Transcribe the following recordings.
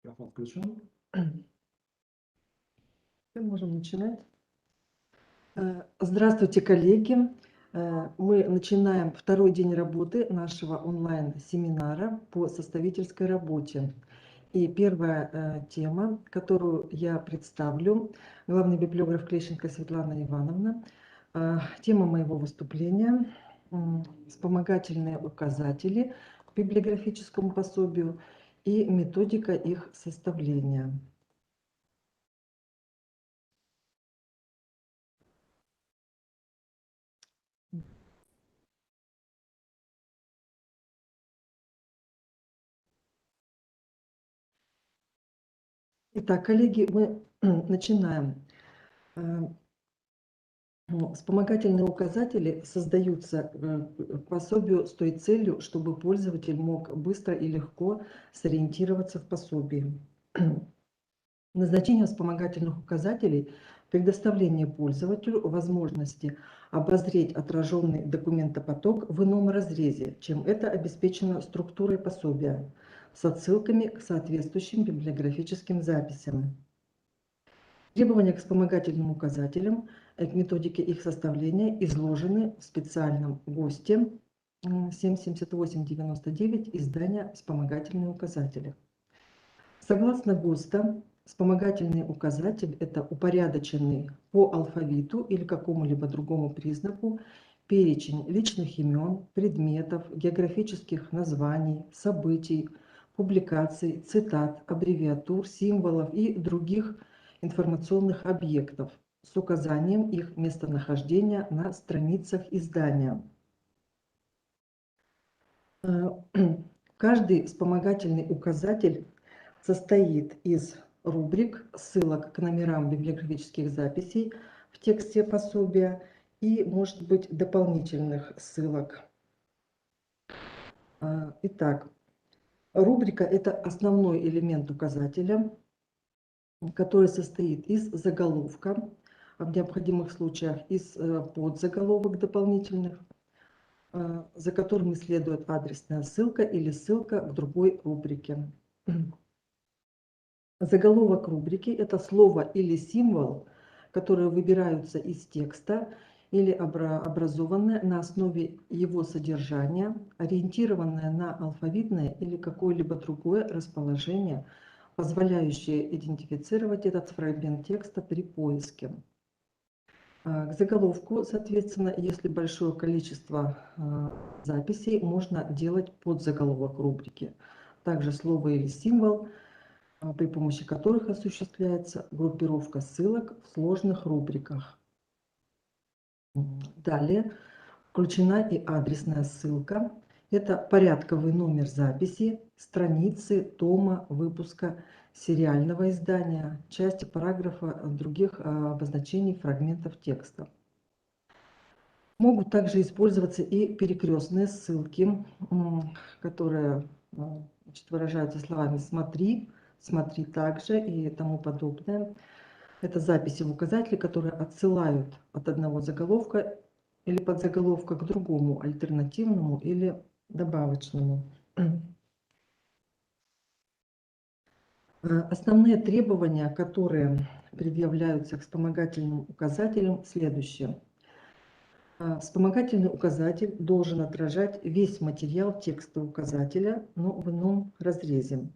Микрофон включен. Можем начинать. Здравствуйте, коллеги. Мы начинаем второй день работы нашего онлайн-семинара по составительской работе. И первая тема, которую я представлю, главный библиограф Клещенко Светлана Ивановна. Тема моего выступления – вспомогательные указатели к библиографическому пособию и методика их составления. Итак, коллеги, мы начинаем. Вспомогательные указатели создаются к пособию с той целью, чтобы пользователь мог быстро и легко сориентироваться в пособии. Назначение вспомогательных указателей – предоставление пользователю возможности обозреть отраженный документопоток в ином разрезе, чем это обеспечено структурой пособия, с отсылками к соответствующим библиографическим записям. Требования к вспомогательным указателям, к методике их составления изложены в специальном ГОСТе 778/99 издания «Вспомогательные указатели». Согласно ГОСТа, вспомогательный указатель – это упорядоченный по алфавиту или какому-либо другому признаку перечень личных имен, предметов, географических названий, событий, публикаций, цитат, аббревиатур, символов и других информационных объектов с указанием их местонахождения на страницах издания. Каждый вспомогательный указатель состоит из рубрик, ссылок к номерам библиографических записей в тексте пособия и, может быть, дополнительных ссылок. Итак, рубрика – это основной элемент указателя, который состоит из заголовка, в необходимых случаях из подзаголовок дополнительных, за которыми следует адресная ссылка или ссылка к другой рубрике. Заголовок рубрики – это слово или символ, которые выбираются из текста или образованные на основе его содержания, ориентированное на алфавитное или какое-либо другое расположение, позволяющее идентифицировать этот фрагмент текста при поиске. К заголовку, соответственно, если большое количество записей, можно делать подзаголовок рубрики. Также слово или символ, при помощи которых осуществляется группировка ссылок в сложных рубриках. Далее включена и адресная ссылка. Это порядковый номер записи, страницы, тома, выпуска, сериального издания, части параграфа, других обозначений фрагментов текста. Могут также использоваться и перекрестные ссылки, которые выражаются словами «смотри», «смотри также» и тому подобное. Это записи в указателе, которые отсылают от одного заголовка или подзаголовка к другому, альтернативному или добавочному. Основные требования, которые предъявляются к вспомогательным указателям, следующие. Вспомогательный указатель должен отражать весь материал текста указателя, но в ином разрезе.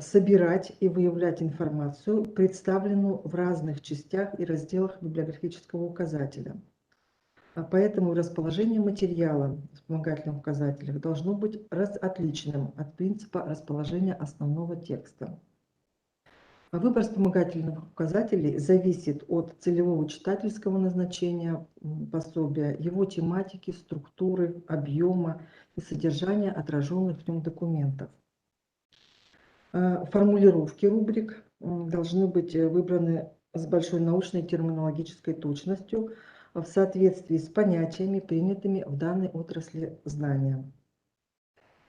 Собирать и выявлять информацию, представленную в разных частях и разделах библиографического указателя. Поэтому расположение материала в вспомогательных указателях должно быть отличным от принципа расположения основного текста. Выбор вспомогательных указателей зависит от целевого читательского назначения пособия, его тематики, структуры, объема и содержания отраженных в нем документов. Формулировки рубрик должны быть выбраны с большой научной терминологической точностью в соответствии с понятиями, принятыми в данной отрасли знания.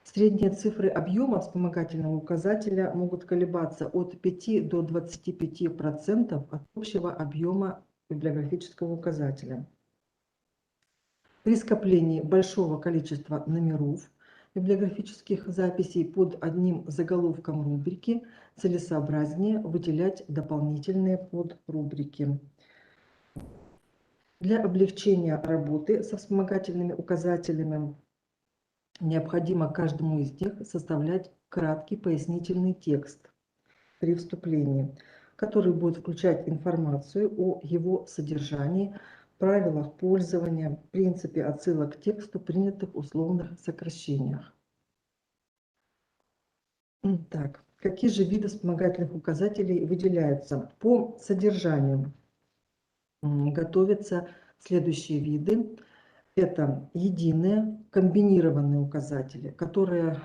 Средние цифры объема вспомогательного указателя могут колебаться от 5 до 25% от общего объема библиографического указателя. При скоплении большого количества номеров библиографических записей под одним заголовком рубрики целесообразнее выделять дополнительные подрубрики. Для облегчения работы со вспомогательными указателями необходимо каждому из них составлять краткий пояснительный текст при вступлении, который будет включать информацию о его содержании, правилах пользования, принципе отсылок к тексту, принятых условных сокращениях. Так, какие же виды вспомогательных указателей выделяются? По содержанию готовятся следующие виды. Это единые комбинированные указатели, которые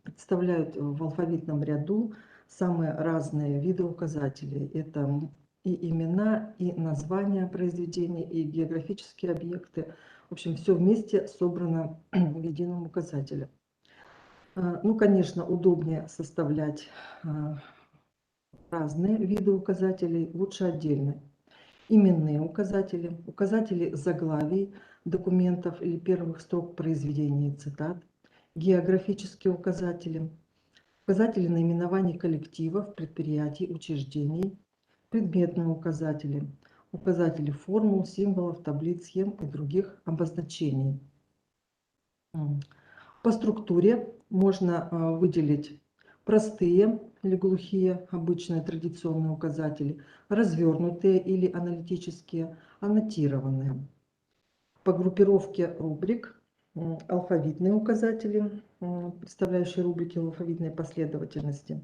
представляют в алфавитном ряду самые разные виды указателей. Это и имена, и названия произведений, и географические объекты. В общем, все вместе собрано в едином указателе. Ну, конечно, удобнее составлять разные виды указателей, лучше отдельно. Именные указатели, указатели заглавий документов или первых строк произведений и цитат, географические указатели, указатели наименований коллективов, предприятий, учреждений, предметные указатели, указатели формул, символов, таблиц, схем и других обозначений. По структуре можно выделить простые или глухие, обычные традиционные указатели, развернутые или аналитические, аннотированные. По группировке рубрик алфавитные указатели, представляющие рубрики в алфавитной последовательности,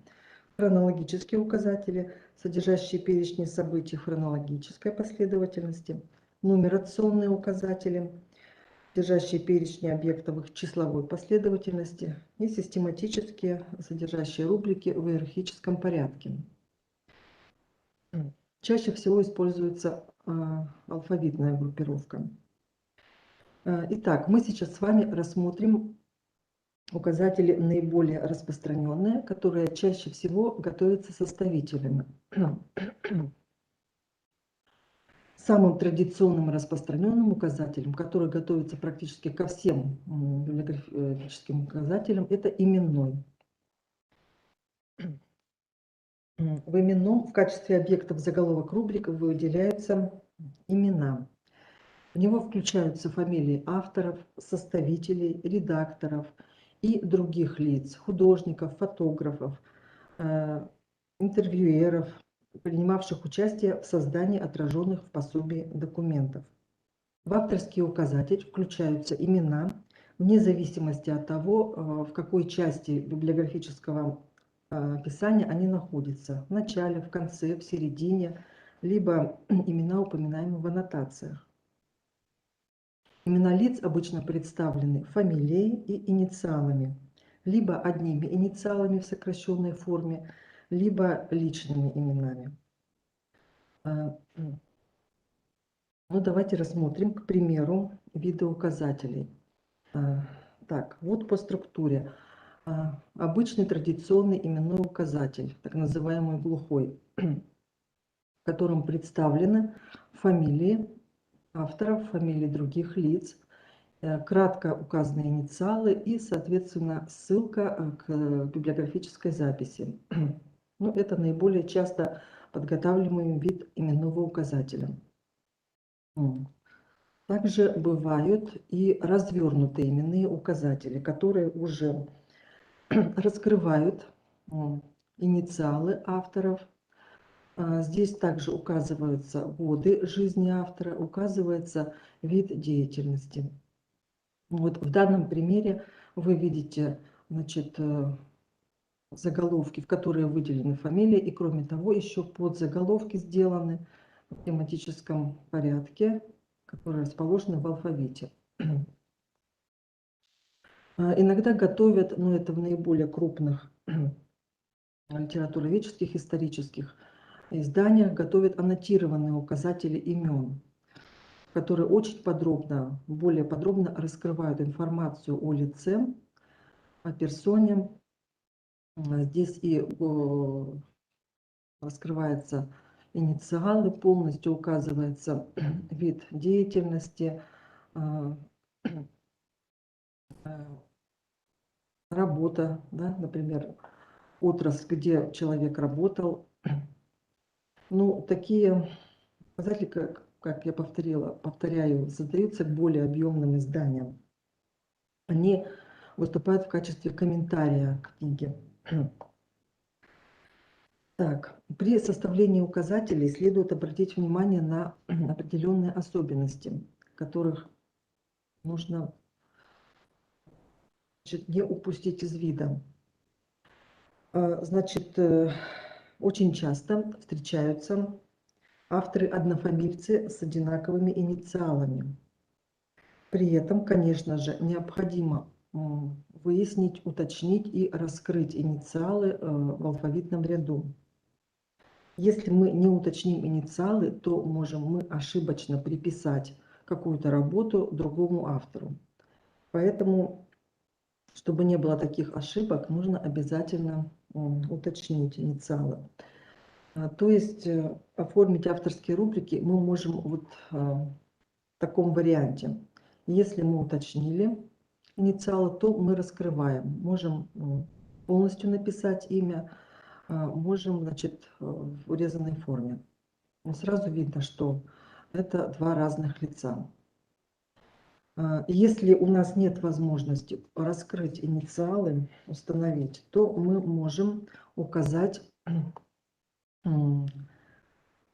хронологические указатели, содержащие перечни событий в хронологической последовательности, нумерационные указатели, содержащие перечни объектов в их числовой последовательности, и систематические, содержащие рубрики в иерархическом порядке. Чаще всего используется алфавитная группировка. Итак, мы сейчас с вами рассмотрим указатели наиболее распространенные, которые чаще всего готовятся составителями. Самым традиционным и распространенным указателем, который готовится практически ко всем библиографическим указателям, это именной. В именном в качестве объектов заголовок рубрик выделяются имена. В него включаются фамилии авторов, составителей, редакторов и других лиц, художников, фотографов, интервьюеров, принимавших участие в создании отраженных в пособии документов. В авторский указатель включаются имена вне зависимости от того, в какой части библиографического описания они находятся. В начале, в конце, в середине, либо имена, упоминаемые в аннотациях. Имена лиц обычно представлены фамилией и инициалами, либо одними инициалами в сокращенной форме, либо личными именами. Ну, давайте рассмотрим, к примеру, виды указателей. Так, вот по структуре. Обычный традиционный именной указатель, так называемый глухой, в котором представлены фамилии авторов, фамилии других лиц, кратко указаны инициалы и, соответственно, ссылка к библиографической записи. Ну, это наиболее часто подготавливаемый вид именного указателя. Также бывают и развернутые именные указатели, которые уже раскрывают инициалы авторов. Здесь также указываются годы жизни автора, указывается вид деятельности. Вот в данном примере вы видите, значит, заголовки, в которые выделены фамилии, и кроме того еще подзаголовки сделаны в тематическом порядке, которые расположены в алфавите. Иногда готовят, но это в наиболее крупных литературоведческих, исторических изданиях, готовят аннотированные указатели имен, которые очень подробно, более подробно раскрывают информацию о лице, о персоне. Здесь и раскрываются инициалы, полностью указывается вид деятельности, работа, да, например, отрасль, где человек работал. Ну, такие показатели, как я повторяю, создаются к более объемным изданиям. Они выступают в качестве комментария к книге. Так, при составлении указателей следует обратить внимание на определенные особенности, которых нужно, значит, не упустить из вида. Значит, очень часто встречаются авторы-однофамильцы с одинаковыми инициалами. При этом, конечно же, необходимо выяснить, уточнить и раскрыть инициалы в алфавитном ряду. Если мы не уточним инициалы, то можем мы ошибочно приписать какую-то работу другому автору. Поэтому, чтобы не было таких ошибок, нужно обязательно уточнить инициалы. То есть оформить авторские рубрики мы можем вот в таком варианте. Если мы уточнили инициалы, то мы раскрываем. Можем полностью написать имя, можем, значит, в урезанной форме. Сразу видно, что это два разных лица. Если у нас нет возможности раскрыть инициалы, установить, то мы можем указать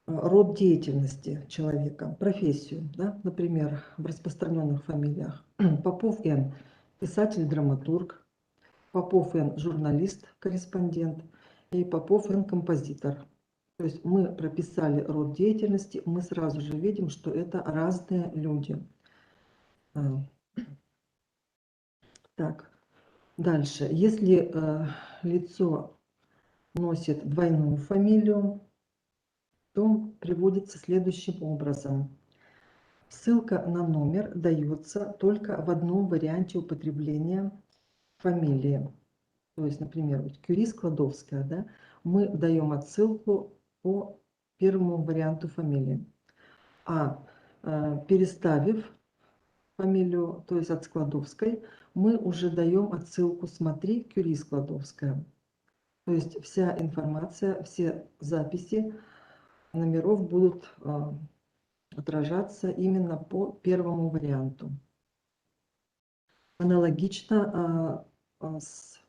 род деятельности человека, профессию, да? Например, в распространенных фамилиях. Попов Н. Писатель-драматург, Попов Н. Журналист-корреспондент и Попов Н. Композитор. То есть мы прописали род деятельности, мы сразу же видим, что это разные люди. Так, дальше. Если лицо носит двойную фамилию, то приводится следующим образом. Ссылка на номер дается только в одном варианте употребления фамилии. То есть, например, вот Кюри Складовская, да, мы даем отсылку по первому варианту фамилии. А переставив фамилию, то есть от Складовской, мы уже даем отсылку «Смотри, Кюри Складовская». То есть вся информация, все записи номеров будут отражаться именно по первому варианту. Аналогично с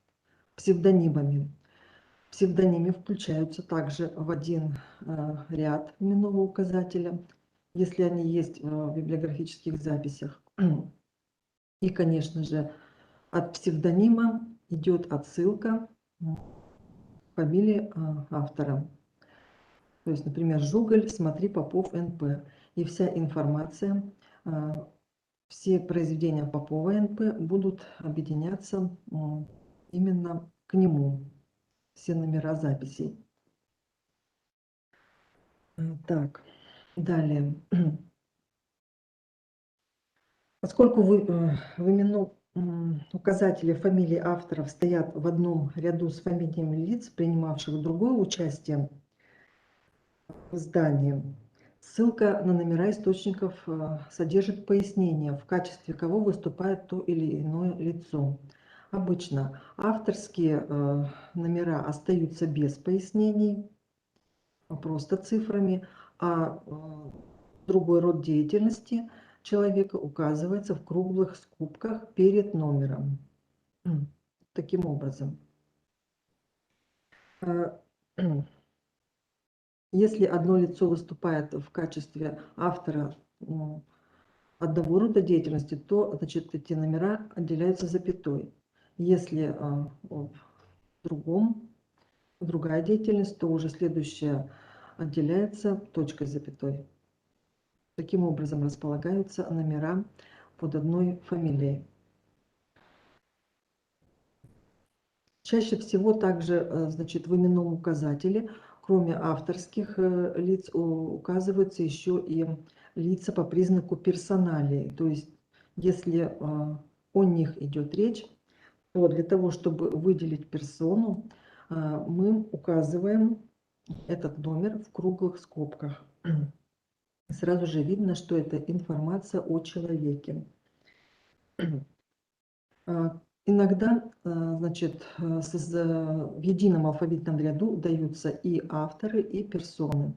псевдонимами. Псевдонимы включаются также в один ряд именного указателя, если они есть в библиографических записях. И, конечно же, от псевдонима идет отсылка к фамилии автора. То есть, например, Жуголь, смотри, Попов, НП. И вся информация, все произведения Попова, НП будут объединяться именно к нему, все номера записей. Так, далее. Поскольку в именном указателе фамилии авторов стоят в одном ряду с фамилиями лиц, принимавших другое участие в издании, ссылка на номера источников содержит пояснение, в качестве кого выступает то или иное лицо. Обычно авторские номера остаются без пояснений, просто цифрами, а другой род деятельности человека указывается в круглых скобках перед номером. Таким образом, если одно лицо выступает в качестве автора одного рода деятельности, то, значит, эти номера отделяются запятой. Если в другая деятельность, то уже следующая отделяется точкой с запятой. Таким образом располагаются номера под одной фамилией. Чаще всего также, значит, в именном указателе, кроме авторских лиц, указываются еще и лица по признаку персоналии. То есть, если о них идет речь, то для того, чтобы выделить персону, мы указываем этот номер в круглых скобках. Сразу же видно, что это информация о человеке. Иногда, значит, в едином алфавитном ряду даются и авторы, и персоны.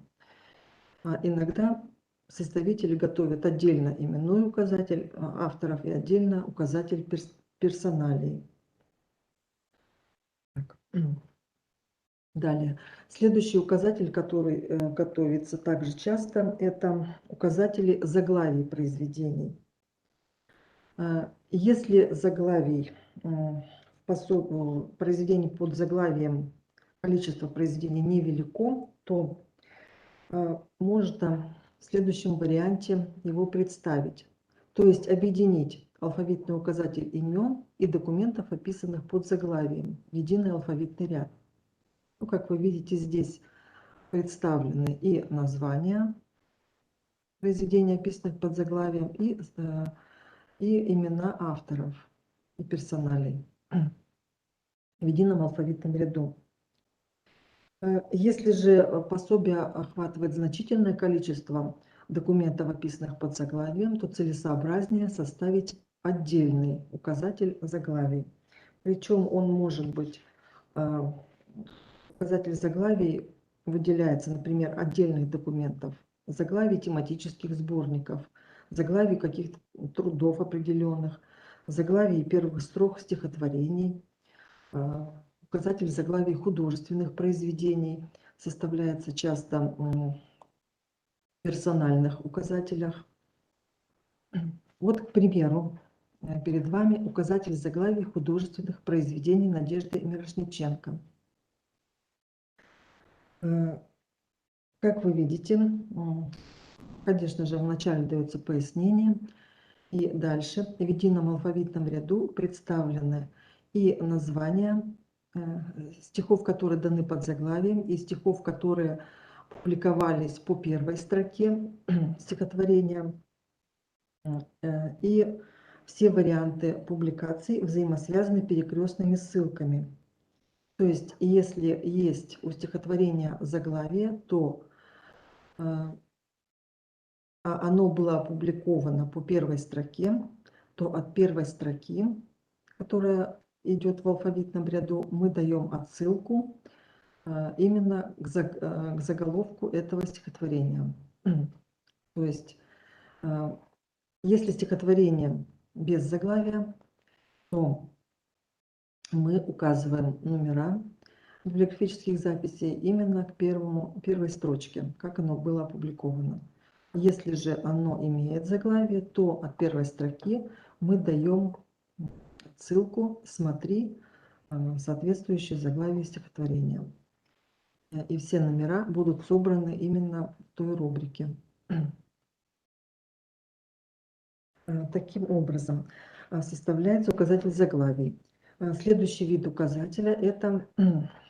А иногда составители готовят отдельно именной указатель авторов и отдельно указатель персоналей. Так. Далее. Следующий указатель, который готовится также часто, это указатели заглавий произведений. Если заглавий произведений под заглавием, количество произведений невелико, то можно в следующем варианте его представить. То есть объединить алфавитный указатель имен и документов, описанных под заглавием, в единый алфавитный ряд. Ну, как вы видите, здесь представлены и названия произведений, описанных под заглавием, и имена авторов и персоналей в едином алфавитном ряду. Если же пособие охватывает значительное количество документов, описанных под заглавием, то целесообразнее составить отдельный указатель заглавий. Причем он может быть, указатель заглавий выделяется, например, отдельных документов, заглавий тематических сборников, заглавий каких-то трудов определенных, заглавий первых строк стихотворений, указатель заглавий художественных произведений составляется часто в персональных указателях. Вот, к примеру, перед вами указатель заглавий художественных произведений Надежды Мирошниченко. Как вы видите, конечно же, вначале дается пояснение, и дальше в едином алфавитном ряду представлены и названия стихов, которые даны под заглавием, и стихов, которые публиковались по первой строке стихотворения, и все варианты публикаций взаимосвязаны перекрестными ссылками. То есть, если есть у стихотворения заглавие, то оно было опубликовано по первой строке, то от первой строки, которая идет в алфавитном ряду, мы даем отсылку именно к заголовку этого стихотворения. То есть, если стихотворение без заглавия, то мы указываем номера библиографических записей именно к первой строчке, как оно было опубликовано. Если же оно имеет заглавие, то от первой строки мы даем ссылку «Смотри» соответствующее заглавие стихотворения. И все номера будут собраны именно в той рубрике. Таким образом составляется указатель заглавий. Следующий вид указателя – это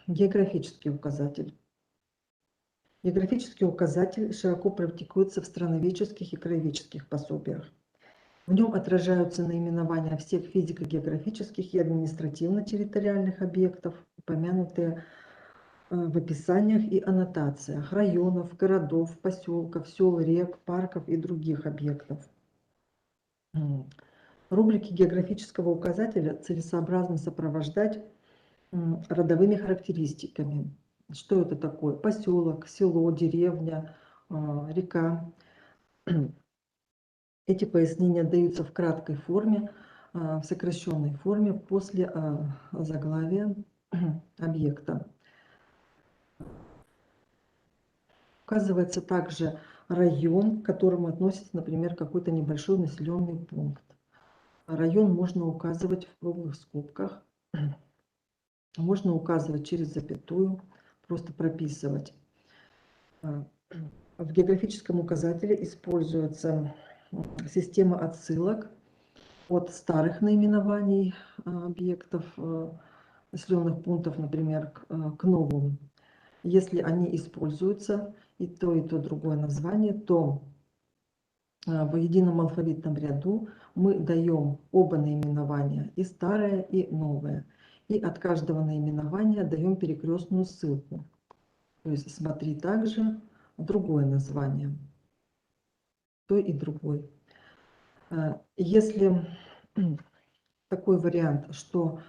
географический указатель. Географический указатель широко практикуется в страноведческих и краеведческих пособиях. В нем отражаются наименования всех физико-географических и административно-территориальных объектов, упомянутые в описаниях и аннотациях районов, городов, поселков, сел, рек, парков и других объектов. Рубрики географического указателя целесообразно сопровождать родовыми характеристиками. Что это такое? Поселок, село, деревня, река. Эти пояснения даются в краткой форме, в сокращенной форме после заглавия объекта. Указывается также район, к которому относится, например, какой-то небольшой населенный пункт. Район можно указывать в круглых скобках, можно указывать через запятую, просто прописывать. В географическом указателе используется система отсылок от старых наименований объектов, населенных пунктов, например, к новым. Если они используются, и то другое название, то в едином алфавитном ряду мы даем оба наименования, и старое, и новое. И от каждого наименования даем перекрестную ссылку. То есть смотри также другое название, то и другой. Если такой вариант, что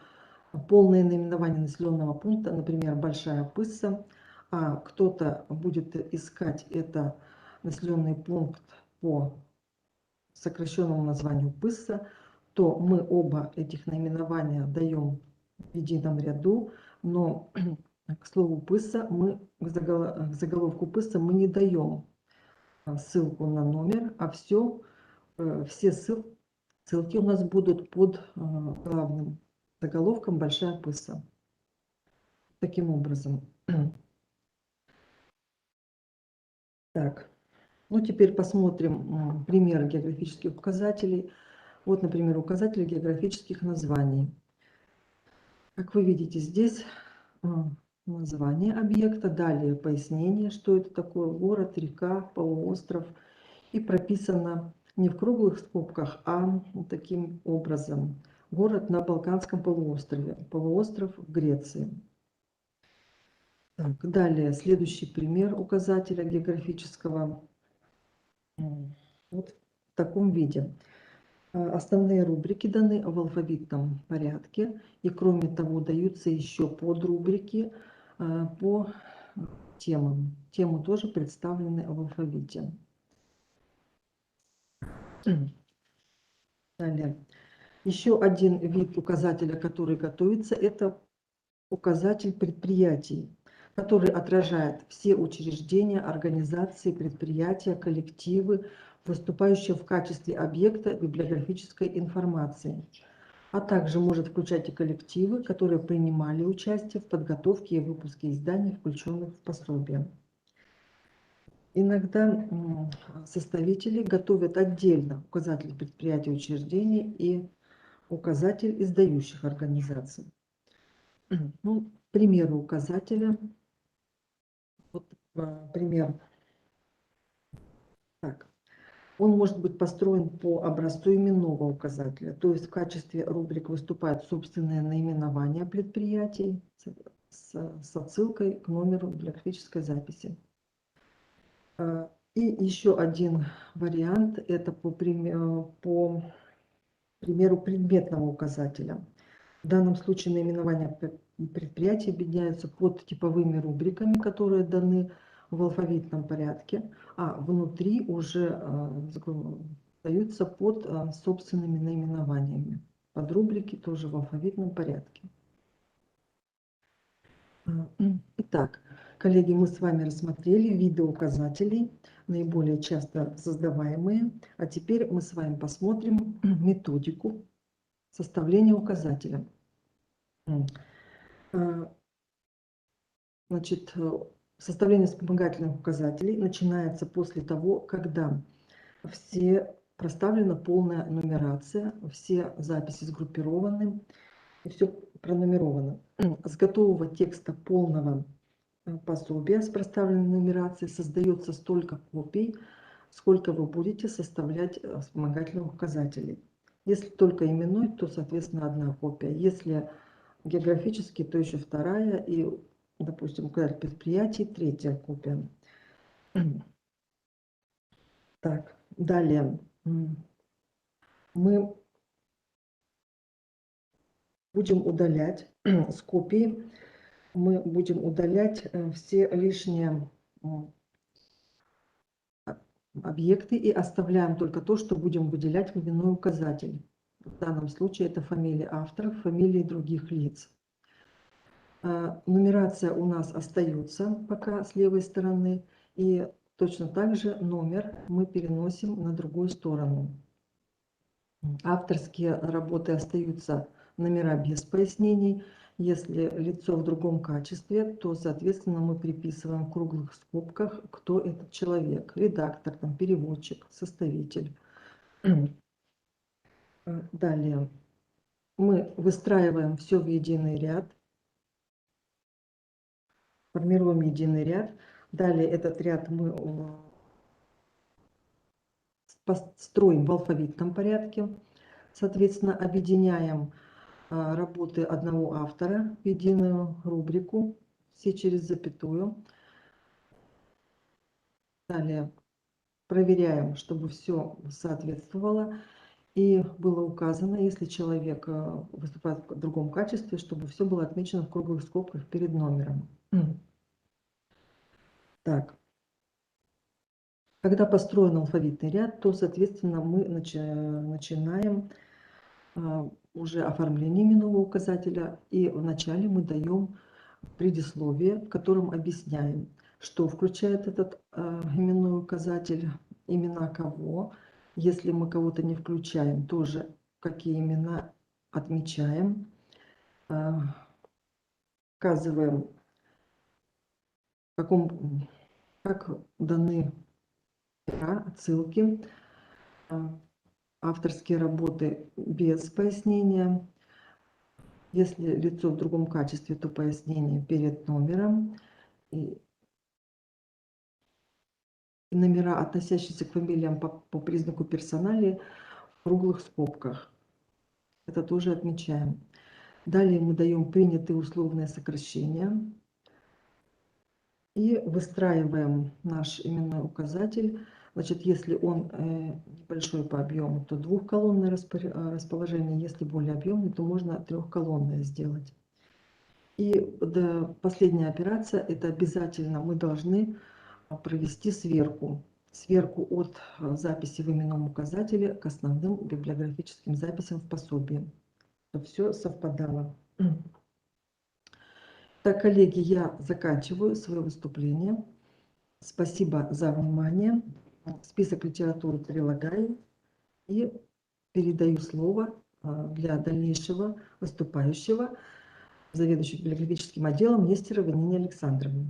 полное наименование населенного пункта, например, Большая Пысса, а кто-то будет искать это населенный пункт по сокращенному названию Пысса, то мы оба этих наименования даем в едином ряду, но к слову Пысса мы к заголовку Пысса мы не даем ссылку на номер, а все ссылки у нас будут под главным заголовком Большая Пысса. Таким образом. Так, ну теперь посмотрим примеры географических указателей. Вот, например, указатели географических названий. Как вы видите, здесь название объекта, далее пояснение, что это такое: город, река, полуостров. И прописано не в круглых скобках, а таким образом: город на Балканском полуострове, полуостров в Греции. Так, далее следующий пример указателя географического вот в таком виде. Основные рубрики даны в алфавитном порядке, и кроме того даются еще подрубрики по темам. Темы тоже представлены в алфавите. Далее. Еще один вид указателя, который готовится, это указатель предприятий, который отражает все учреждения, организации, предприятия, коллективы, выступающие в качестве объекта библиографической информации, а также может включать и коллективы, которые принимали участие в подготовке и выпуске изданий, включенных в пособие. Иногда составители готовят отдельно указатель предприятий и учреждений и указатель издающих организаций. Ну, к примеру указателя. Вот пример. Так. Он может быть построен по образцу именного указателя, то есть в качестве рубрик выступает собственное наименование предприятий с отсылкой к номеру библиографической записи. И еще один вариант – это по примеру предметного указателя. В данном случае наименования предприятия объединяются под типовыми рубриками, которые даны в алфавитном порядке, а внутри уже даются под собственными наименованиями. Подрубрики тоже в алфавитном порядке. Итак, коллеги, мы с вами рассмотрели виды указателей, наиболее часто создаваемые. А теперь мы с вами посмотрим методику составления указателя. Значит, составление вспомогательных указателей начинается после того, когда проставлена полная нумерация, все записи сгруппированы и все пронумеровано. С готового текста полного пособия с проставленной нумерацией создается столько копий, сколько вы будете составлять вспомогательных указателей. Если только именной, то, соответственно, одна копия. Если географический, то еще вторая, и, допустим, указатель предприятий, третья копия. Так, далее мы будем удалять с копий, мы будем удалять все лишние объекты и оставляем только то, что будем выделять в именной указатель. В данном случае это фамилии авторов, фамилии других лиц. Нумерация у нас остается пока с левой стороны, и точно так же номер мы переносим на другую сторону. Авторские работы остаются номера без пояснений. Если лицо в другом качестве, то, соответственно, мы приписываем в круглых скобках, кто этот человек. Редактор, там, переводчик, составитель. Далее мы выстраиваем все в единый ряд. Формируем единый ряд. Далее этот ряд мы строим в алфавитном порядке. Соответственно, объединяем работы одного автора в единую рубрику, все через запятую. Далее проверяем, чтобы все соответствовало. И было указано, если человек выступает в другом качестве, чтобы все было отмечено в круглых скобках перед номером. Так, когда построен алфавитный ряд, то, соответственно, мы начинаем уже оформление именного указателя. И вначале мы даем предисловие, в котором объясняем, что включает этот именной указатель, имена кого. Если мы кого-то не включаем, тоже какие имена отмечаем, указываем, как даны отсылки, авторские работы без пояснения. Если лицо в другом качестве, то пояснение перед номером. И номера, относящиеся к фамилиям по признаку персоналии, в круглых скобках. Это тоже отмечаем. Далее мы даем принятые условные сокращения. И выстраиваем наш именной указатель. Значит, если он небольшой по объему, то двухколонное расположение. Если более объемный, то можно трехколонное сделать. И последняя операция, это обязательно мы должны провести сверку. Сверку от записи в именном указателе к основным библиографическим записям в пособии. Чтобы все совпадало. Так, коллеги, я заканчиваю свое выступление. Спасибо за внимание. Список литературы прилагаю и передаю слово для дальнейшего выступающего заведующей библиографическим отделом Нестеровой Нине Александровне.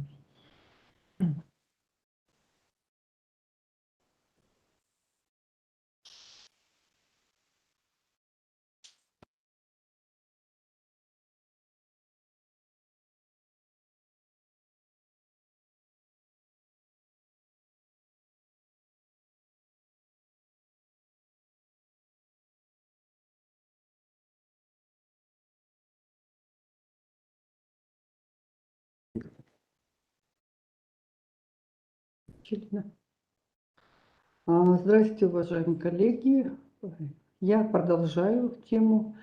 Здравствуйте, уважаемые коллеги. Я продолжаю тему.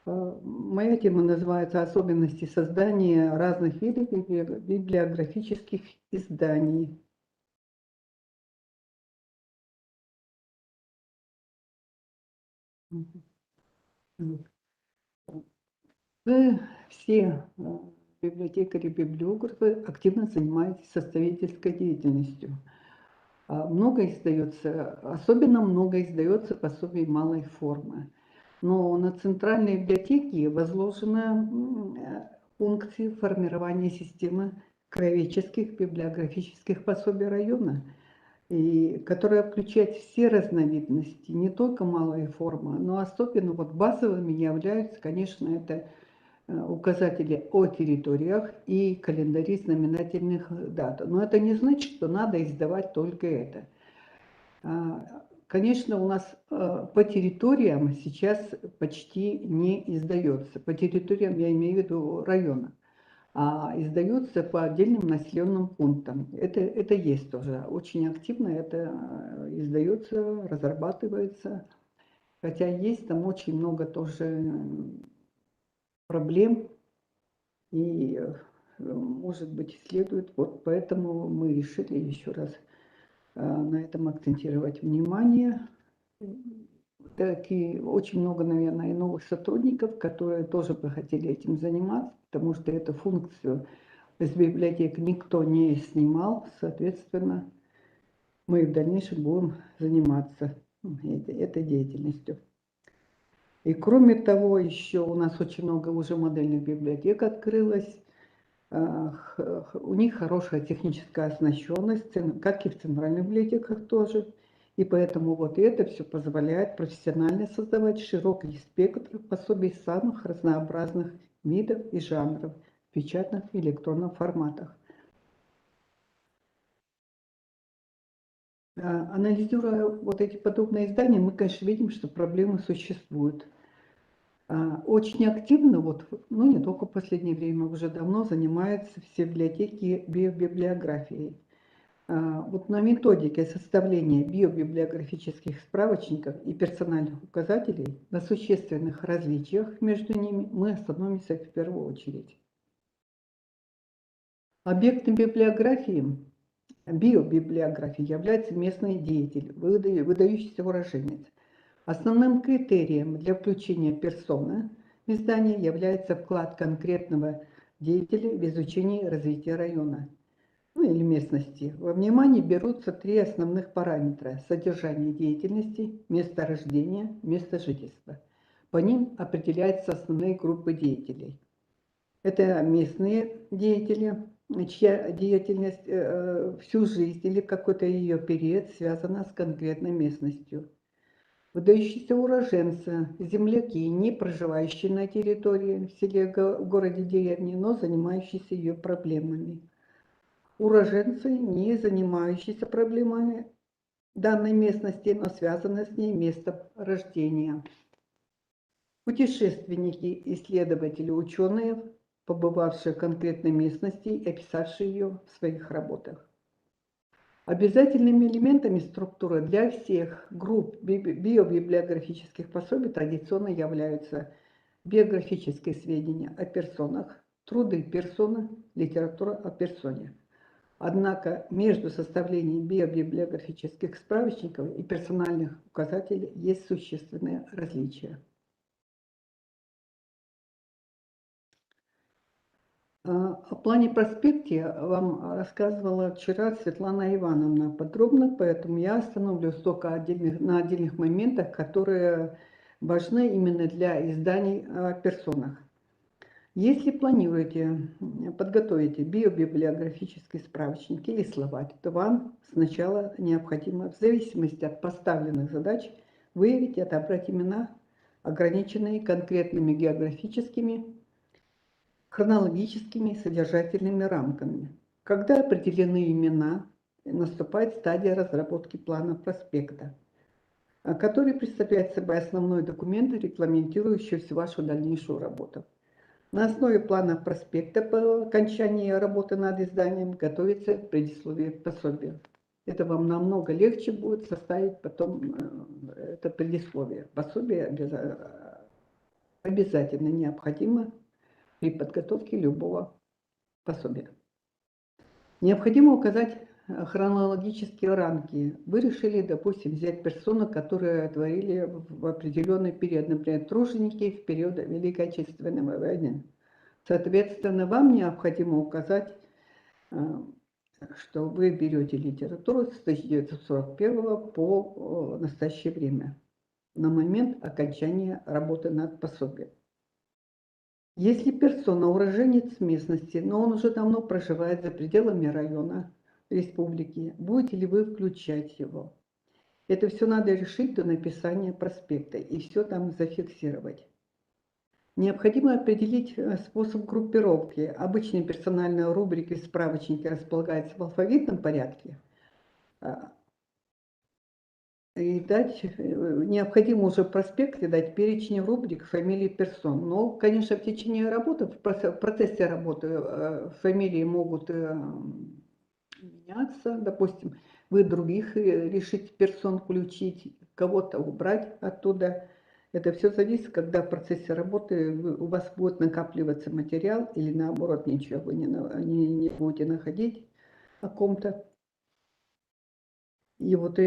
Моя тема называется «Особенности создания разных видов библиографических изданий». Вы все библиотекари, библиографы активно занимаетесь составительской деятельностью. Много издается, особенно много издается пособий малой формы. Но на центральной библиотеке возложена функция формирования системы краеведческих библиографических пособий района, которая включает все разновидности, не только малая форма, но особенно базовыми являются, конечно, это указатели о территориях и календари знаменательных дат. Но это не значит, что надо издавать только это. Конечно, у нас по территориям сейчас почти не издается. По территориям я имею в виду района. А издается по отдельным населенным пунктам. Это есть тоже. Очень активно это издается, разрабатывается. Хотя есть там очень много тоже проблем. И, может быть, следует. Вот поэтому мы решили еще раз на этом акцентировать внимание. Так и очень много, наверное, и новых сотрудников, которые тоже бы хотели этим заниматься, потому что эту функцию из библиотек никто не снимал, соответственно, мы в дальнейшем будем заниматься этой деятельностью. И кроме того, еще у нас очень много уже модельных библиотек открылось. У них хорошая техническая оснащенность, как и в центральных библиотеках тоже. И поэтому это все позволяет профессионально создавать широкий спектр пособий самых разнообразных видов и жанров в печатных и электронных форматах. Анализируя эти подобные издания, мы, конечно, видим, что проблемы существуют. Очень активно, не только в последнее время, уже давно занимаются все библиотеки библиографией. Вот на методике составления биобиблиографических справочников и персональных указателей, на существенных различиях между ними мы остановимся в первую очередь. Объектом биобиблиографии является местный деятель, выдающийся уроженец. Основным критерием для включения персоны в издание является вклад конкретного деятеля в изучение развития района, или местности. Во внимание берутся три основных параметра: содержание деятельности, место рождения, место жительства. По ним определяются основные группы деятелей. Это местные деятели, чья деятельность всю жизнь или какой-то ее период связана с конкретной местностью. Выдающиеся уроженцы, земляки, не проживающие на территории, в селе, городе, деревне, но занимающиеся ее проблемами. Уроженцы, не занимающиеся проблемами данной местности, но связанные с ней местом рождения. Путешественники, исследователи, ученые, побывавшие в конкретной местности и описавшие ее в своих работах. Обязательными элементами структуры для всех групп биобиблиографических пособий традиционно являются биографические сведения о персонах, труды персоны, литература о персоне. Однако между составлением биобиблиографических справочников и персональных указателей есть существенные различия. О плане проспекте вам рассказывала вчера Светлана Ивановна подробно, поэтому я остановлюсь только на отдельных моментах, которые важны именно для изданий о персонах. Если планируете подготовить биобиблиографический справочник или словарь, то вам сначала необходимо, в зависимости от поставленных задач, выявить и отобрать имена, ограниченные конкретными географическими, хронологическими, содержательными рамками. Когда определены имена, наступает стадия разработки плана проспекта, который представляет собой основной документ, регламентирующий всю вашу дальнейшую работу. На основе плана проспекта по окончании работы над изданием готовится предисловие к пособию. Это вам намного легче будет составить потом это предисловие. Пособие обязательно необходимо при подготовке любого пособия. Необходимо указать хронологические рамки. Вы решили, допустим, взять персоны, которые творили в определенный период, например, труженики в период Великой Отечественной войны. Соответственно, вам необходимо указать, что вы берете литературу с 1941 по настоящее время, на момент окончания работы над пособием. Если персона уроженец местности, но он уже давно проживает за пределами района, республики, будете ли вы включать его? Это все надо решить до написания проспекта и все там зафиксировать. Необходимо определить способ группировки. Обычные персональные рубрики в справочнике располагаются в алфавитном порядке. И необходимо уже в проспекте дать перечень рубрик, фамилий персон. Но, конечно, в течение работы, в процессе работы фамилии могут меняться. Допустим, вы других решите персон включить, кого-то убрать оттуда. Это все зависит, когда в процессе работы у вас будет накапливаться материал, или наоборот, ничего вы не будете находить о ком-то. И вот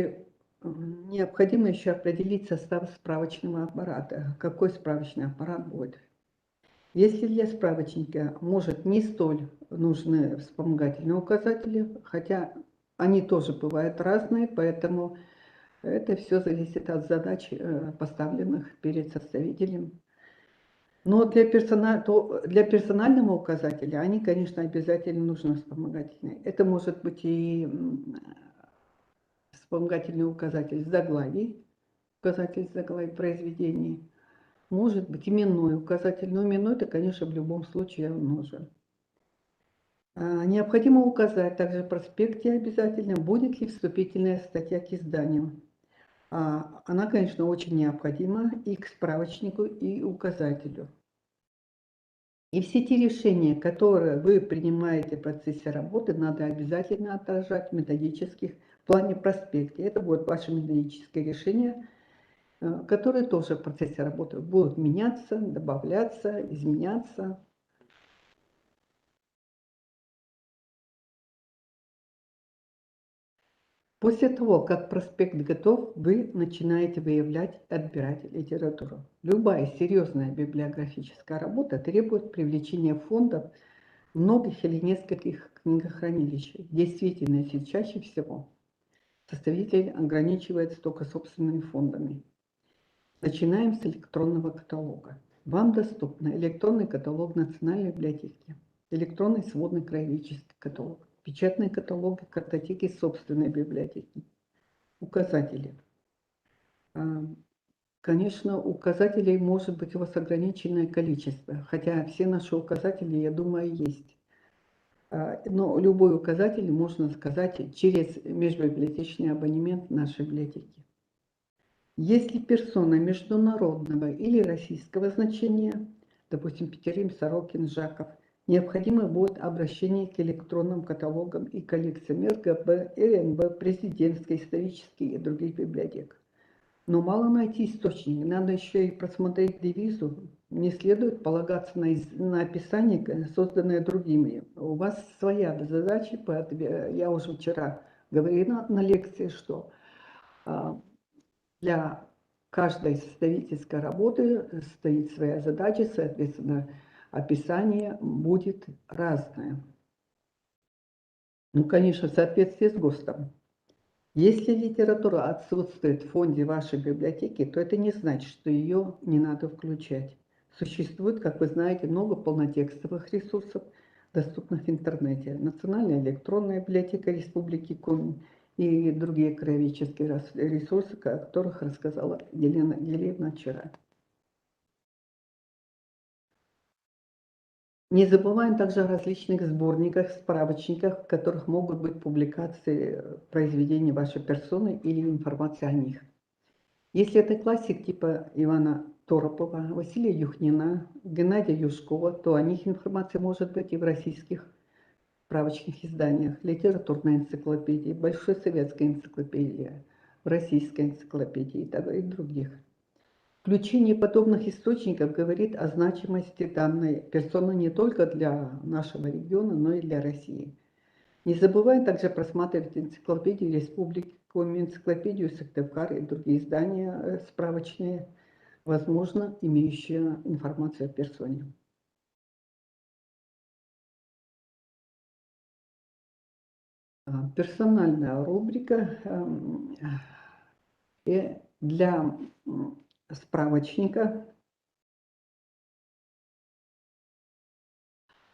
необходимо еще определить состав справочного аппарата. Какой справочный аппарат будет? Если для справочника, может, не столь нужны вспомогательные указатели, хотя они тоже бывают разные, поэтому это все зависит от задач, поставленных перед составителем. Но для персонального указателя они, конечно, обязательно нужны вспомогательные. Это может быть и вспомогательный указатель заглавий, указатель заглавий произведений. Может быть именной указатель, но именной это, конечно, в любом случае нужен. Необходимо указать также в проспекте обязательно, будет ли вступительная статья к изданию. Она, конечно, очень необходима и к справочнику, и указателю. И все те решения, которые вы принимаете в процессе работы, надо обязательно отражать в методических, в плане проспекте. Это будет ваше методическое решение, которые тоже в процессе работы будут меняться, добавляться, изменяться. После того, как проспект готов, вы начинаете выявлять и отбирать литературу. Любая серьезная библиографическая работа требует привлечения фондов многих или нескольких книгохранилищ. В действительности чаще всего составитель ограничивается только собственными фондами. Начинаем с электронного каталога. Вам доступны электронный каталог Национальной библиотеки, электронный сводный краеведческий каталог, печатные каталоги, картотеки собственной библиотеки, указатели. Конечно, указателей может быть у вас ограниченное количество, хотя все наши указатели, я думаю, есть. Но любой указатель можно сказать через межбиблиотечный абонемент нашей библиотеки. Если персона международного или российского значения, допустим, Петерим, Сорокин, Жаков, необходимо будет обращение к электронным каталогам и коллекциям РГБ, РНБ, президентской, исторической и других библиотек. Но мало найти источник, надо еще и просмотреть девизу. Не следует полагаться на описание, созданное другими. У вас своя задача, я уже вчера говорила на лекции, что для каждой составительской работы стоит своя задача, соответственно, описание будет разное. Ну, конечно, в соответствии с ГОСТом. Если литература отсутствует в фонде вашей библиотеки, то это не значит, что ее не надо включать. Существует, как вы знаете, много полнотекстовых ресурсов, доступных в интернете. Национальная электронная библиотека Республики Коми и другие краеведческие ресурсы, о которых рассказала Елена Елена вчера. Не забываем также о различных сборниках, справочниках, в которых могут быть публикации произведений вашей персоны или информация о них. Если это классик типа Ивана Торопова, Василия Юхнина, Геннадия Юшкова, то о них информация может быть и в российских справочных изданиях, литературной энциклопедии, Большой советской энциклопедии, в российской энциклопедии и других. Включение подобных источников говорит о значимости данной персоны не только для нашего региона, но и для России. Не забываем также просматривать энциклопедию Республики Коми, энциклопедию Сыктывкар и другие издания справочные, возможно, имеющие информацию о персоне. Персональная рубрика для справочника.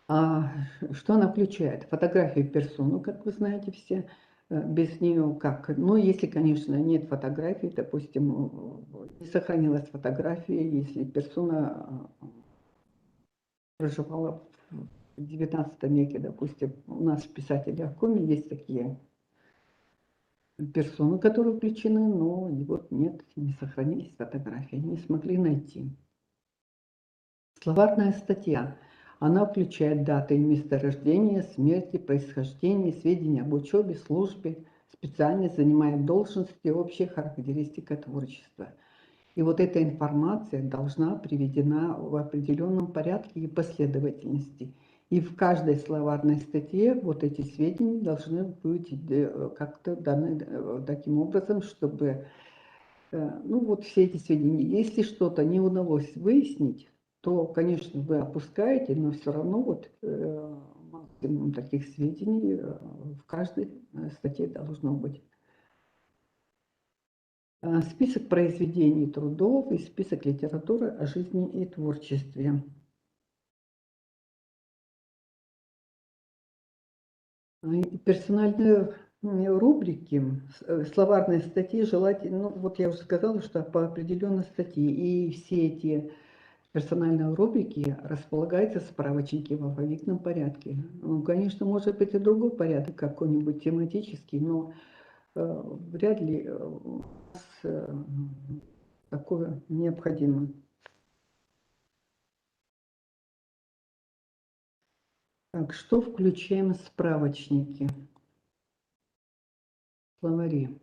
Что она включает? Фотографию персоны, как вы знаете все, без нее как? Ну, если, конечно, нет фотографии, допустим, не сохранилась фотография, если персона проживала в XIX веке, допустим, у нас в писателях Коми есть такие персоны, которые включены, но вот нет, не сохранились фотографии, не смогли найти. Словарная статья. Она включает даты и место рождения, смерти, происхождения, сведения об учебе, службе, специальность, занимает должности, общая характеристика творчества. И вот эта информация должна приведена в определенном порядке и последовательности. И в каждой словарной статье вот эти сведения должны быть как-то даны таким образом, чтобы ну вот все эти сведения. Если что-то не удалось выяснить, то, конечно, вы опускаете, но все равно вот максимум таких сведений в каждой статье должно быть. Список произведений трудов и список литературы о жизни и творчестве. Персональные рубрики, словарные статьи желательно, ну вот я уже сказала, что по определенной статье, и все эти персональные рубрики располагаются в справочнике в алфавитном порядке. Ну, конечно, может быть и другой порядок, какой-нибудь тематический, но вряд ли у нас такое необходимо. Так, что включаем в справочники? Словари.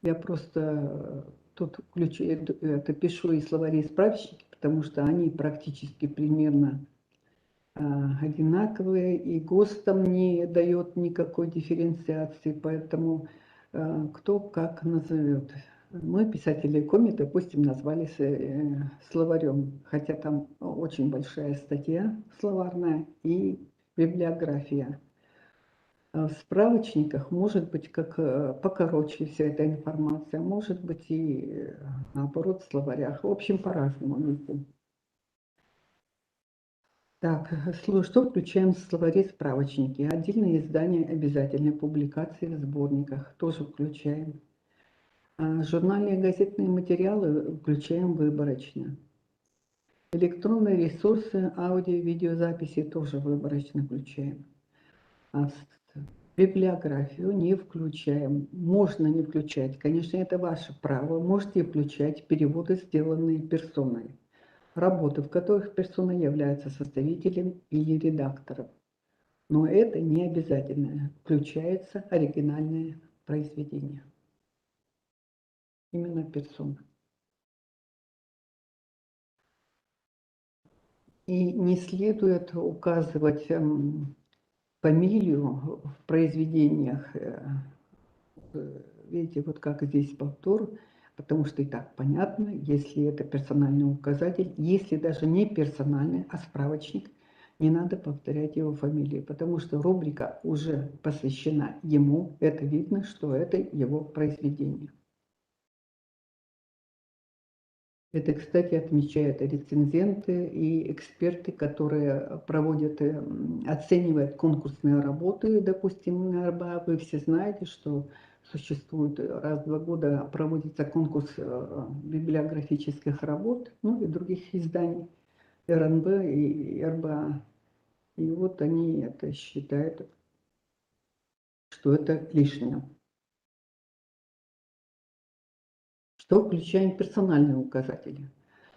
Я просто тут это пишу и словари, и справочники, потому что они практически примерно одинаковые, и ГОСТ там не дает никакой дифференциации, поэтому кто как назовет. Мы, писатели Коми, допустим, назвали словарем, хотя там очень большая статья словарная и библиография. В справочниках может быть как покороче вся эта информация, может быть и наоборот в словарях. В общем, по-разному везде. Так, что включаем в словари, справочники? Отдельные издания обязательно, публикации в сборниках тоже включаем. Журнальные газетные материалы включаем выборочно. Электронные ресурсы, аудио, видеозаписи тоже выборочно включаем. Библиографию не включаем. Можно не включать, конечно, это ваше право. Можете включать переводы, сделанные персоной. Работы, в которых персона является составителем или редактором. Но это не обязательно. Включается оригинальное произведение. Именно персона. И не следует указывать фамилию в произведениях. Видите, вот как здесь повтор, потому что и так понятно, если это персональный указатель, если даже не персональный, а справочник, не надо повторять его фамилию, потому что рубрика уже посвящена ему, это видно, что это его произведение. Это, кстати, отмечают рецензенты и эксперты, которые проводят, оценивают конкурсные работы, допустим, на РБА. Вы все знаете, что существует раз в 2 года проводится конкурс библиографических работ, ну и других изданий РНБ и РБА. И вот они это считают, что это лишнее. Что включаем персональные указатели?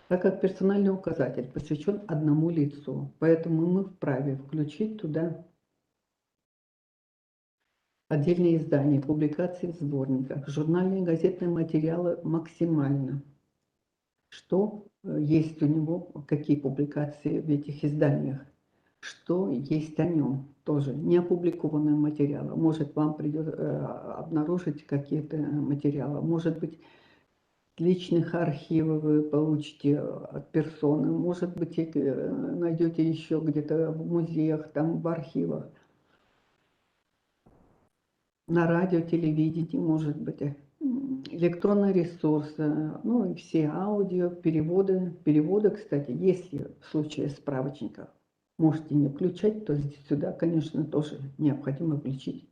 Так как персональный указатель посвящен одному лицу, поэтому мы вправе включить туда отдельные издания, публикации в сборниках, журнальные газетные материалы максимально. Что есть у него, какие публикации в этих изданиях, что есть о нем тоже, не опубликованные материалы. Может, вам придется обнаружить какие-то материалы, может быть, личных архивов вы получите от персоны, может быть, найдете еще где-то в музеях, там в архивах, на радио, телевидении, может быть, электронные ресурсы, ну и все аудио, переводы, кстати, если в случае справочников можете не включать, то сюда, конечно, тоже необходимо включить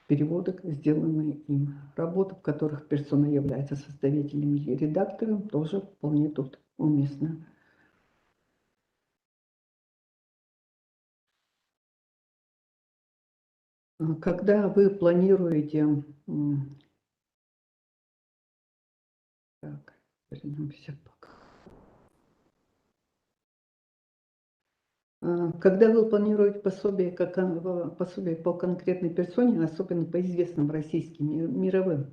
переводы, сделанные им. Работы, в которых персона является составителем или редактором, тоже вполне тут уместно. Когда вы планируете... Так, вернемся пока. Когда вы планируете пособие, пособие по конкретной персоне, особенно по известным российским мировым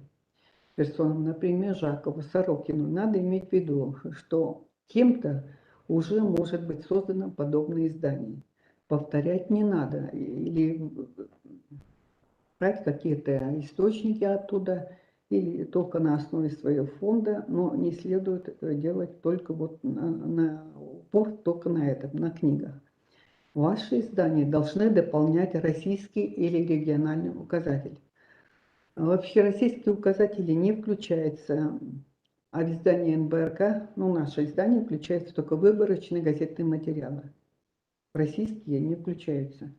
персонам, например, Жакову, Сорокину, надо иметь в виду, что кем-то уже может быть создано подобное издание. Повторять не надо или брать какие-то источники оттуда или только на основе своего фонда, но не следует делать только вот на упор только на этом, на книгах. Ваши издания должны дополнять российский или региональный указатель. Вообще российские указатели не включаются, а в издании НБРК, ну, наше издание включается только выборочные газетные материалы. Российские не включаются.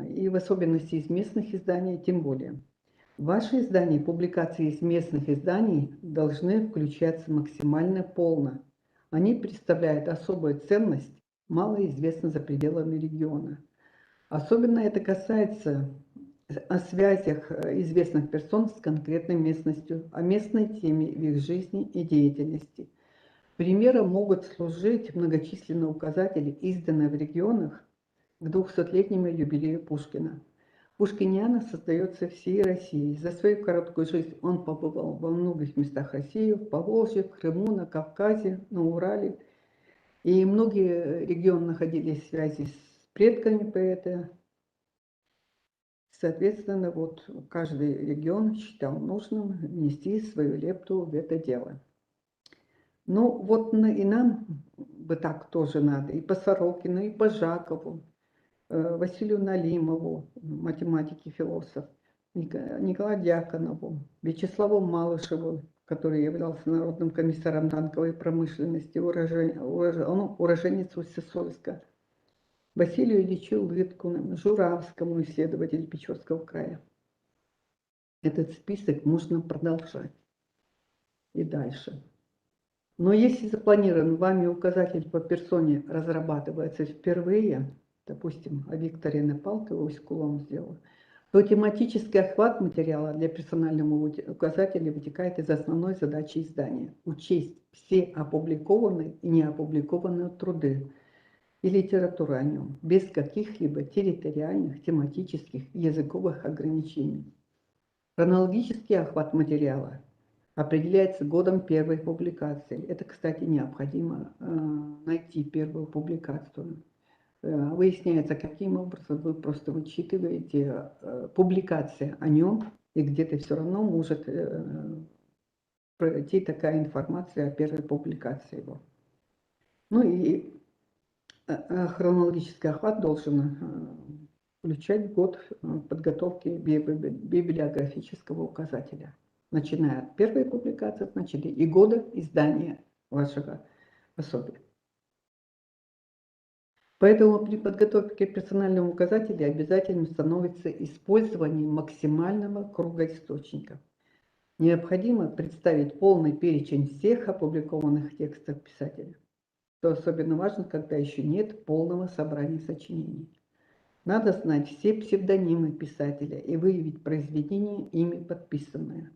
И в особенности из местных изданий тем более. Ваши издания, публикации из местных изданий должны включаться максимально полно. Они представляют особую ценность, мало известны за пределами региона. Особенно это касается о связях известных персон с конкретной местностью, о местной теме в их жизни и деятельности. Примером могут служить многочисленные указатели, изданные в регионах к 200-летнему юбилею Пушкина. Пушкиниана создается всей России. За свою короткую жизнь он побывал во многих местах России, в Поволжье, в Крыму, на Кавказе, на Урале. И многие регионы находились в связи с предками поэта. Соответственно, вот каждый регион считал нужным внести свою лепту в это дело. Ну, вот и нам бы так тоже надо, и по Сорокину, и по Жакову, Василию Налимову, математике, философ, Николаю Дьяконову, Вячеславу Малышеву, который являлся народным комиссаром танковой промышленности, уроженец Усть-Сосольска, Василию Ильичу Лыткину, Журавскому, исследователю Печорского края. Этот список можно продолжать и дальше. Но если запланирован вами указатель по персоне разрабатывается впервые, допустим, о Викторе Непалкове Усть-Кулом сделал, то тематический охват материала для персонального указателя вытекает из основной задачи издания – учесть все опубликованные и неопубликованные труды и литературу о нем, без каких-либо территориальных, тематических, языковых ограничений. Хронологический охват материала определяется годом первой публикации. Это, кстати, необходимо найти первую публикацию. Выясняется, каким образом вы просто вычитываете публикации о нем, и где-то все равно может пройти такая информация о первой публикации его. Ну и хронологический охват должен включать год подготовки библиографического указателя, начиная от первой публикации, значит, и года издания вашего пособия. Поэтому при подготовке персонального указателя обязательным становится использование максимального круга источников. Необходимо представить полный перечень всех опубликованных текстов писателя, что особенно важно, когда еще нет полного собрания сочинений. Надо знать все псевдонимы писателя и выявить произведения, ими подписанные.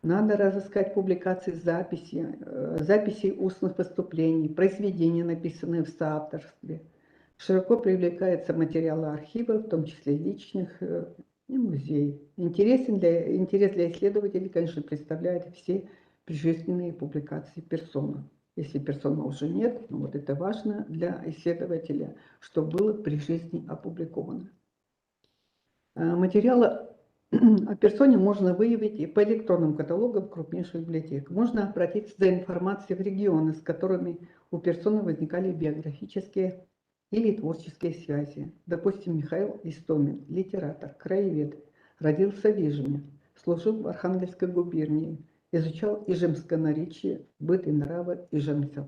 Надо разыскать публикации записей устных выступлений, произведения, написанные в соавторстве. Широко привлекаются материалы архива, в том числе личных и музеев. Интерес для исследователей, конечно, представляют все прижизненные публикации персоны. Если персона уже нет, ну вот это важно для исследователя, что было при жизни опубликовано. Материалы о персоне можно выявить и по электронным каталогам крупнейших библиотек. Можно обратиться за информацией в регионы, с которыми у персоны возникали биографические или творческие связи. Допустим, Михаил Истомин, литератор, краевед, родился в Ижме, служил в Архангельской губернии, изучал ижемское наречие, быт и нравы ижемцев.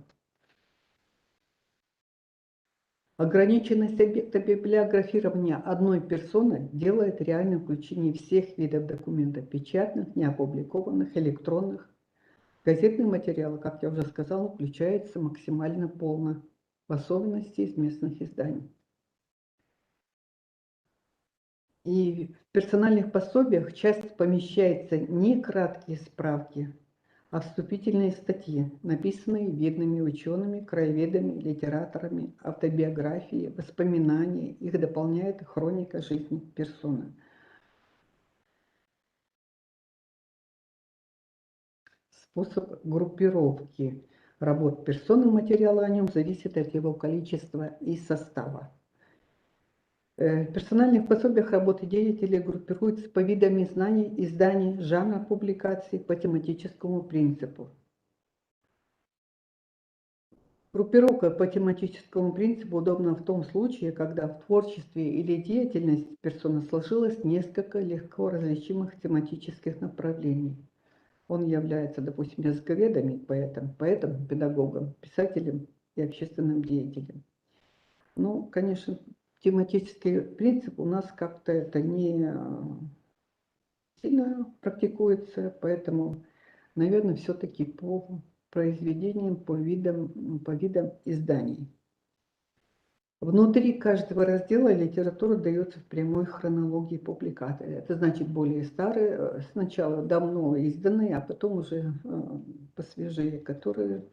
Ограниченность объекта библиографирования одной персоны делает реальным включение всех видов документов, печатных, неопубликованных, электронных. Газетный материал, как я уже сказала, включается максимально полно, в особенности из местных изданий. И в персональных пособиях часто помещаются не краткие справки, а вступительные статьи, написанные видными учеными, краеведами, литераторами, автобиографии, воспоминания. Их дополняет хроника жизни персоны. Способ группировки работ персоны, материала о нем зависит от его количества и состава. В персональных пособиях работы деятелей группируются по видам изданий, жанра публикаций, по тематическому принципу. Группировка по тематическому принципу удобна в том случае, когда в творчестве или деятельности персоны сложилось несколько легко различимых тематических направлений. Он является, допустим, языковедом, поэтом, педагогом, писателем и общественным деятелем. Ну, конечно, тематический принцип у нас как-то это не сильно практикуется, поэтому, наверное, все-таки по произведениям, по видам изданий. Внутри каждого раздела литература дается в прямой хронологии публикации. Это значит более старые, сначала давно изданные, а потом уже посвежее, которые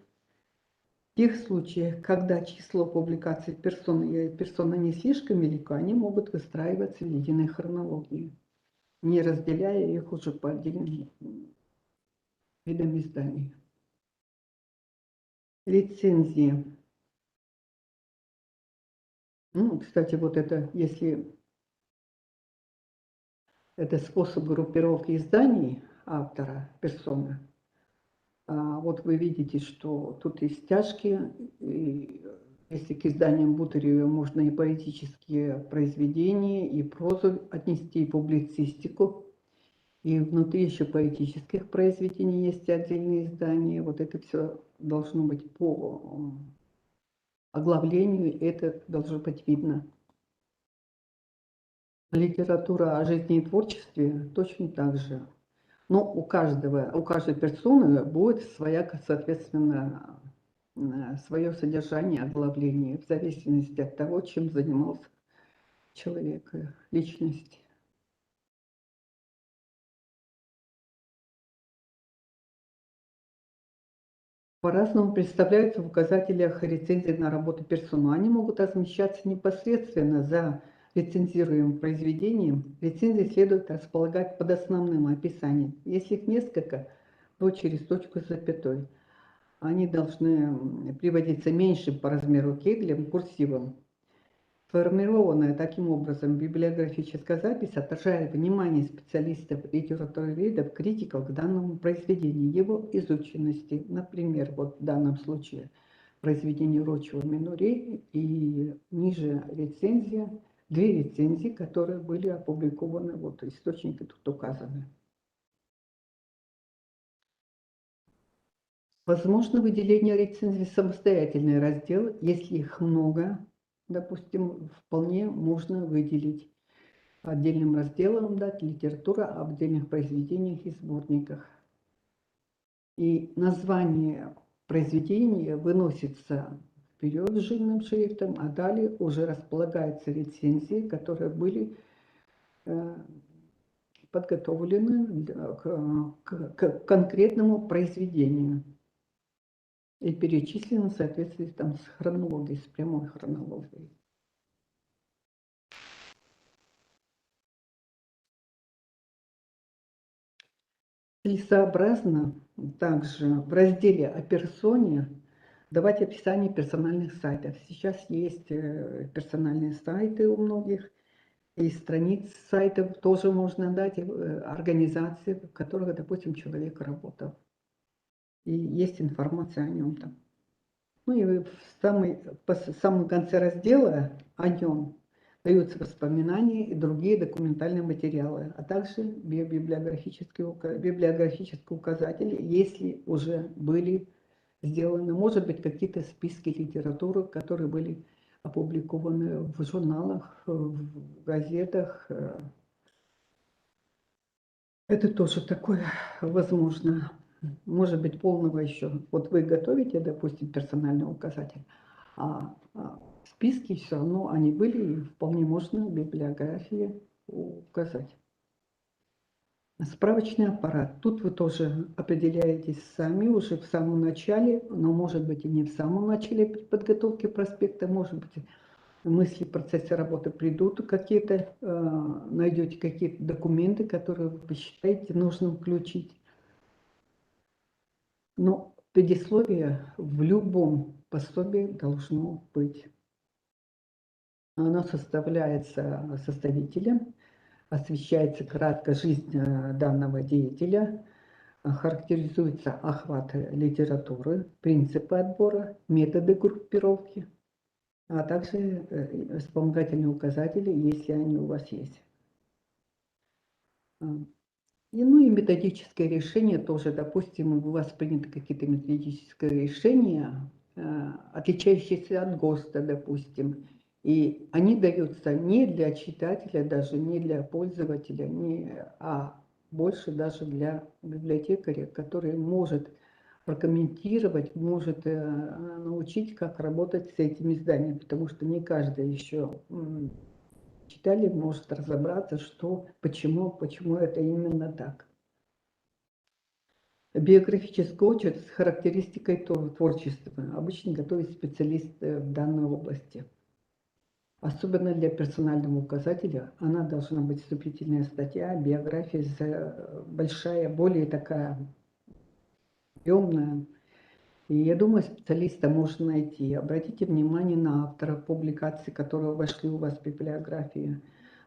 тех случаях, когда число публикаций персона не слишком велико, они могут выстраиваться в единой хронологии, не разделяя их уже по отдельным видам изданий. Лицензии. Ну, кстати, вот это, если это способ группировки изданий автора, персоны, вот вы видите, что тут есть стяжки, и если к изданиям Бутырева можно и поэтические произведения, и прозу отнести, и публицистику, и внутри еще поэтических произведений есть отдельные издания. Вот это все должно быть по оглавлению, это должно быть видно. Литература о жизни и творчестве точно так же. Но у каждой персоны будет своя, соответственно, свое содержание, оглавление, в зависимости от того, чем занимался человек, личность. По-разному представляются в указателях рецензии на работу персоны. Они могут размещаться непосредственно за рецензируемым произведением. Рецензии следует располагать под основным описанием. Если их несколько, то через точку с запятой. Они должны приводиться меньшим по размеру кеглем, курсивом. Сформированная таким образом библиографическая запись отражает внимание специалистов литературоведов, критиков к данному произведению, его изученности. Например, вот в данном случае произведение Рочева «Минурей» и ниже рецензия, две рецензии, которые были опубликованы, вот источники тут указаны. Возможно выделение рецензий в самостоятельный раздел, если их много, допустим, вполне можно выделить отдельным разделом, дать литература об отдельных произведениях и сборниках. И название произведения выносится вперед жирным шрифтом, а далее уже располагаются рецензии, которые были подготовлены к конкретному произведению и перечислены в соответствии там, с хронологией, с прямой хронологией. Целесообразно также в разделе о персоне давать описание персональных сайтов. Сейчас есть персональные сайты у многих, и страниц сайтов тоже можно дать, организации, в которых, допустим, человек работал. И есть информация о нем там. Ну и в самом конце раздела о нем даются воспоминания и другие документальные материалы, а также библиографические указатели, если уже были сделаны, может быть, какие-то списки литературы, которые были опубликованы в журналах, в газетах. Это тоже такое возможно. Может быть, полного еще. Вот вы готовите, допустим, персональный указатель, списки все равно они были, и вполне можно в библиографии указать. Справочный аппарат. Тут вы тоже определяетесь сами уже в самом начале, но может быть и не в самом начале при подготовке проспекта, может быть мысли в процессе работы придут какие-то, найдете какие-то документы, которые вы посчитаете нужным включить. Но предисловие в любом пособии должно быть. Оно составляется составителем, освещается кратко жизнь данного деятеля, характеризуется охват литературы, принципы отбора, методы группировки, а также вспомогательные указатели, если они у вас есть. Ну и методическое решение тоже, допустим, у вас приняты какие-то методические решения, отличающиеся от ГОСТа, допустим, и они даются не для читателя, даже не для пользователя, а больше даже для библиотекаря, который может прокомментировать, может научить, как работать с этим изданием, потому что не каждый еще читатель может разобраться, почему это именно так. Биографический очерк с характеристикой творчества обычно готовит специалист в данной области. Особенно для персонального указателя она должна быть вступительная статья, биография большая, более такая объемная. И я думаю, специалиста можно найти. Обратите внимание на авторов публикаций, которые вошли у вас в библиографию.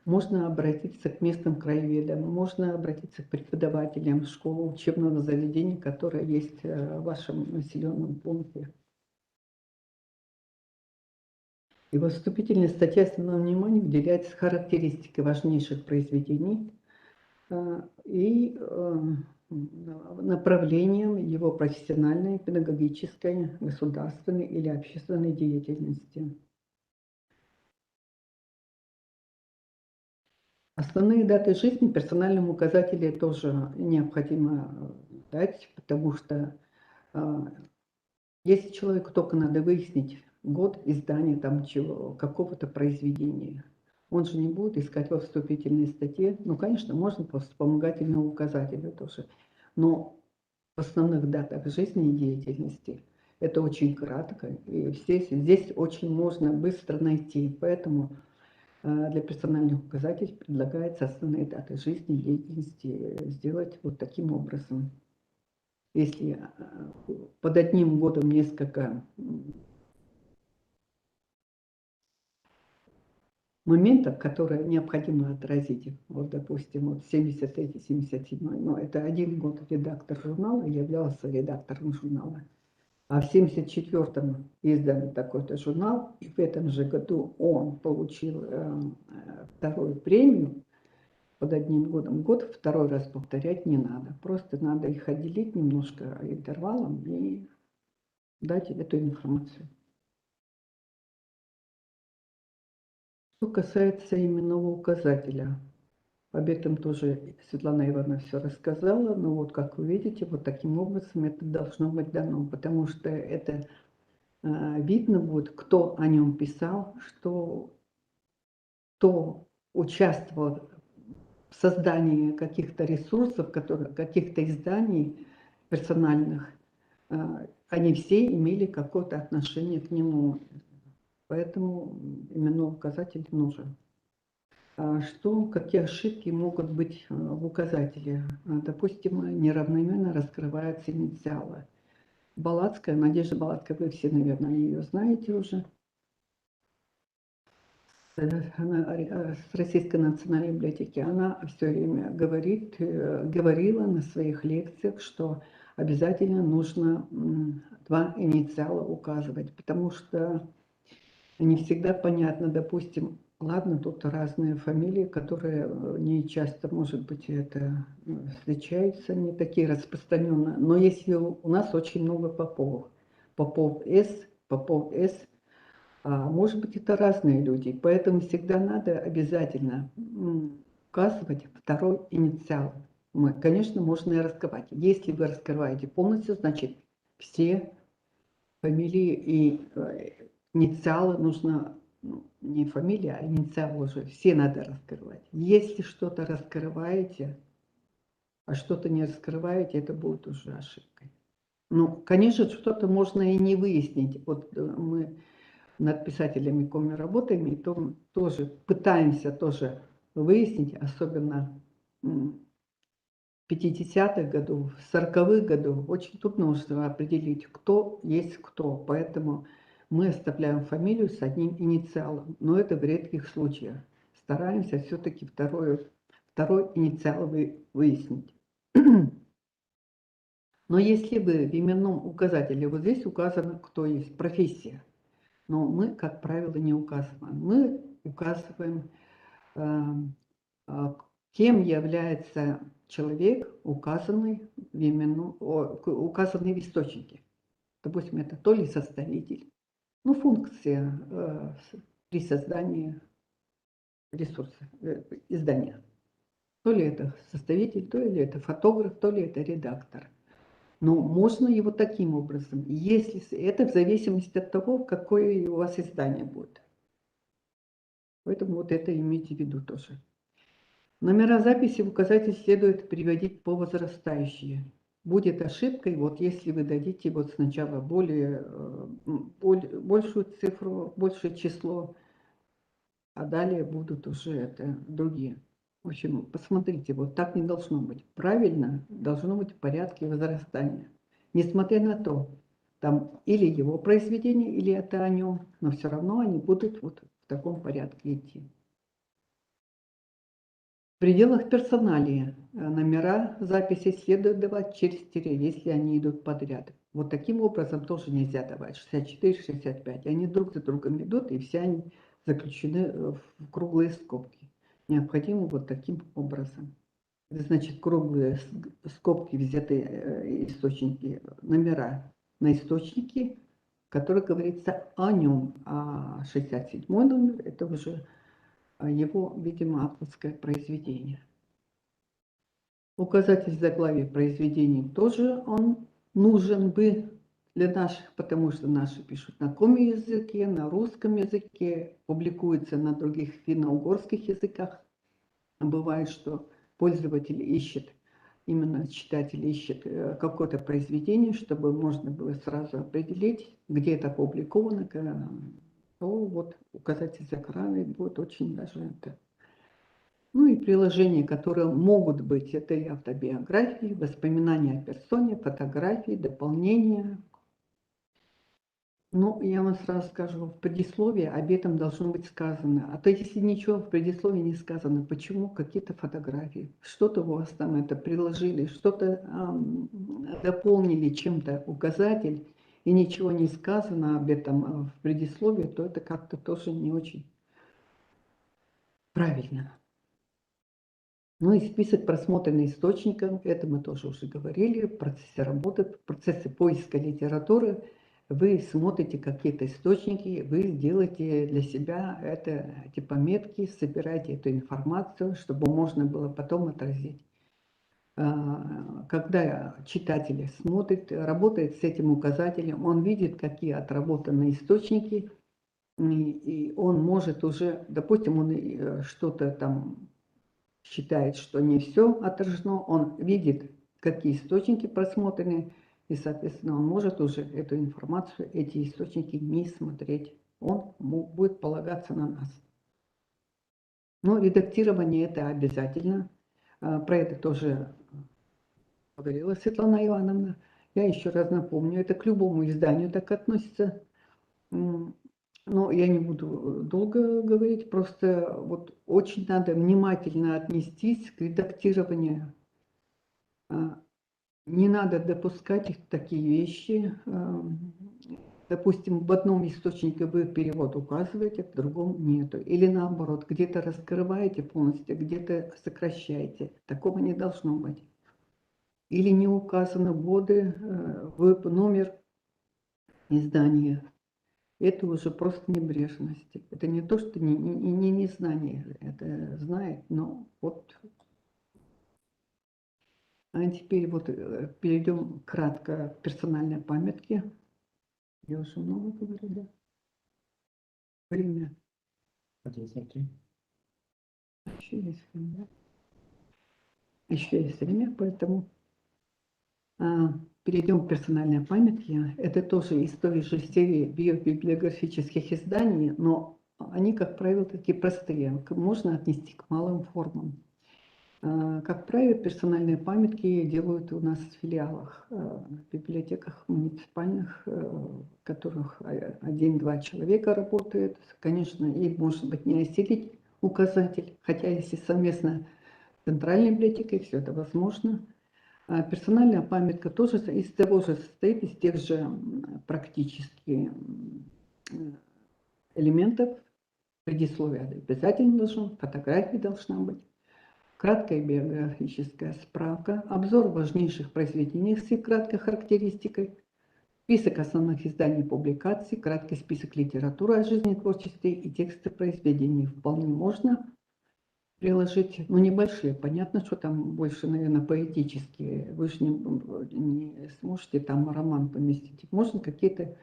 Можно обратиться к местным краеведам, можно обратиться к преподавателям школы, учебного заведения, которое есть в вашем населенном пункте. И во вступительной статье основное внимание уделяется характеристике важнейших произведений и направлением его профессиональной, педагогической, государственной или общественной деятельности. Основные даты жизни в персональном указателе тоже необходимо дать, потому что если человеку только надо выяснить год издания там какого-то произведения, он же не будет искать во вступительной статье. Ну, конечно, можно по вспомогательному указателю тоже, но в основных датах жизни и деятельности это очень кратко, и здесь очень можно быстро найти, поэтому для персональных указателей предлагается основные даты жизни и деятельности сделать вот таким образом. Если под одним годом несколько моментов, которые необходимо отразить, вот, допустим, вот 73-77, но это один год редактор журнала, являлся редактором журнала, а в 74-м издан такой-то журнал, и в этом же году он получил вторую премию под одним годом. Год второй раз повторять не надо, просто надо их отделить немножко интервалом и дать эту информацию. Что касается именного указателя, об этом тоже Светлана Ивановна все рассказала, но вот как вы видите, вот таким образом это должно быть дано, потому что это видно будет, кто о нем писал, кто участвовал в создании каких-то ресурсов, каких-то изданий персональных, они все имели какое-то отношение к нему, поэтому именной указатель нужен. Какие ошибки могут быть в указателе? Допустим, неравномерно раскрываются инициалы. Балацкая, Надежда Балацкая, вы все, наверное, ее знаете уже. Она с Российской национальной библиотеки. Она все время говорила на своих лекциях, что обязательно нужно два инициала указывать, потому что не всегда понятно, допустим, ладно, тут разные фамилии, которые не часто, может быть, это встречаются, не такие распространенные. Но если у нас очень много Поповых, Попов С, может быть, это разные люди, поэтому всегда надо обязательно указывать второй инициал. Конечно, можно и раскрывать. Если вы раскрываете полностью, значит, все фамилии и инициалы нужно, не фамилия, а инициалы уже, все надо раскрывать. Если что-то раскрываете, а что-то не раскрываете, это будет уже ошибкой. Ну, конечно, что-то можно и не выяснить. Вот мы над писателями коми работаем, и то тоже пытаемся тоже выяснить, особенно 50-х годов, 40-х годов, очень тут нужно определить, кто есть кто. Поэтому мы оставляем фамилию с одним инициалом, но это в редких случаях. Стараемся все-таки второй инициал выяснить. Но если вы в именном указателе, вот здесь указано, кто есть, профессия, но мы, как правило, не указываем. Мы указываем, кем является человек, указанный указанный в источнике. Допустим, это то ли составитель, ну, функция при создании ресурса, издания. То ли это составитель, то ли это фотограф, то ли это редактор. Но можно его таким образом, если это в зависимости от того, какое у вас издание будет. Поэтому вот это имейте в виду тоже. Номера записи в указатель следует приводить по возрастающей. будет ошибкой, вот если вы дадите вот сначала большую цифру, большее число, а далее будут уже это другие. В общем, посмотрите, вот так не должно быть. Правильно должно быть в порядке возрастания. Несмотря на то, там или его произведение, или это о нем, но все равно они будут вот в таком порядке идти. В пределах персоналии номера записи следует давать через тире, если они идут подряд. Вот таким образом тоже нельзя давать 64, 65. Они друг за другом идут, и все они заключены в круглые скобки. Необходимо вот таким образом. Это значит, круглые скобки взяты источники, номера на источники, который говорится о нем. А 67 номер это уже его, видимо, авторское произведение. Указатель заглавия произведений тоже он нужен бы для наших, потому что наши пишут на коми языке, на русском языке, публикуются на других финно-угорских языках. Бывает, что пользователь ищет, именно читатель ищет какое-то произведение, чтобы можно было сразу определить, где это опубликовано, то вот указатель заглавия будет очень даже это. Ну и приложения, которые могут быть, это и автобиографии, воспоминания о персоне, фотографии, дополнения. Ну, я вам сразу скажу, в предисловии об этом должно быть сказано. А то если ничего в предисловии не сказано, почему какие-то фотографии, что-то у вас там это приложили, что-то дополнили чем-то указатель, и ничего не сказано об этом в предисловии, то это как-то тоже не очень правильно. Ну и список просмотренных источников, это мы тоже уже говорили, в процессе работы, в процессе поиска литературы вы смотрите какие-то источники, вы делаете для себя эти пометки, собираете эту информацию, чтобы можно было потом отразить. Когда читатель смотрит, работает с этим указателем, он видит, какие отработанные источники, и он может уже, допустим, он что-то там считает, что не все отражено, он видит, какие источники просмотрены, и, соответственно, он может уже эту информацию, эти источники не смотреть. Он будет полагаться на нас. Но редактирование это обязательно. Про это тоже говорила Светлана Ивановна. Я еще раз напомню, это к любому изданию так относится. Но я не буду долго говорить, просто вот очень надо внимательно отнестись к редактированию. Не надо допускать такие вещи. Допустим, в одном источнике вы перевод указываете, в другом нету. Или наоборот, где-то раскрываете полностью, где-то сокращаете. Такого не должно быть. Или не указаны годы, номер издания. Это уже просто небрежность. Это не то, что не знание, это знает, но вот. А теперь вот перейдем кратко к персональной памятке. Я уже много говорю, да? Время. 1:43. Еще есть время. Еще есть время, поэтому перейдем к персональной памятке. Это тоже из той же серии биобиблиографических изданий, но они, как правило, такие простые. Можно отнести к малым формам. Как правило, персональные памятки делают у нас в филиалах, в библиотеках муниципальных, в которых 1-2 человека работает. Конечно, и может быть не осилить указатель, хотя если совместно с центральной библиотекой, все это возможно. Персональная памятка тоже из того же состоит, из тех же практически элементов. Предисловие обязательно должно, фотография должна быть. Краткая биографическая справка, обзор важнейших произведений с их краткой характеристикой, список основных изданий и публикаций, краткий список литературы о жизни, творчестве и тексты произведений. Вполне можно приложить, ну небольшие, понятно, что там больше, наверное, поэтические, вы же не сможете там роман поместить. Можно какие-то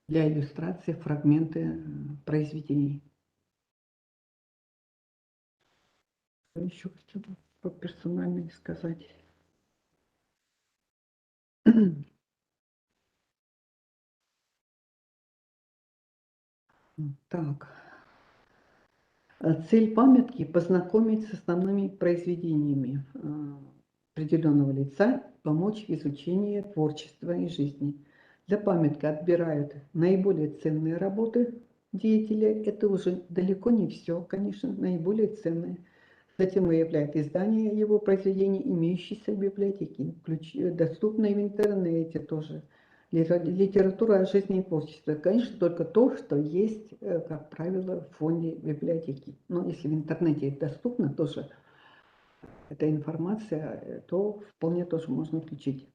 для иллюстрации фрагменты произведений. Еще хочу по персональной сказать. Так. Цель памятки – познакомить с основными произведениями определенного лица, помочь в изучении творчества и жизни. Для памятки отбирают наиболее ценные работы деятеля. Это уже далеко не все, конечно, наиболее ценные. Затем выявляют издания его произведений, имеющиеся в библиотеке, доступные в интернете тоже. Литература о жизни и творчестве. Конечно, только то, что есть, как правило, в фонде библиотеки. Но если в интернете это доступно, тоже эта информация, то вполне тоже можно включить.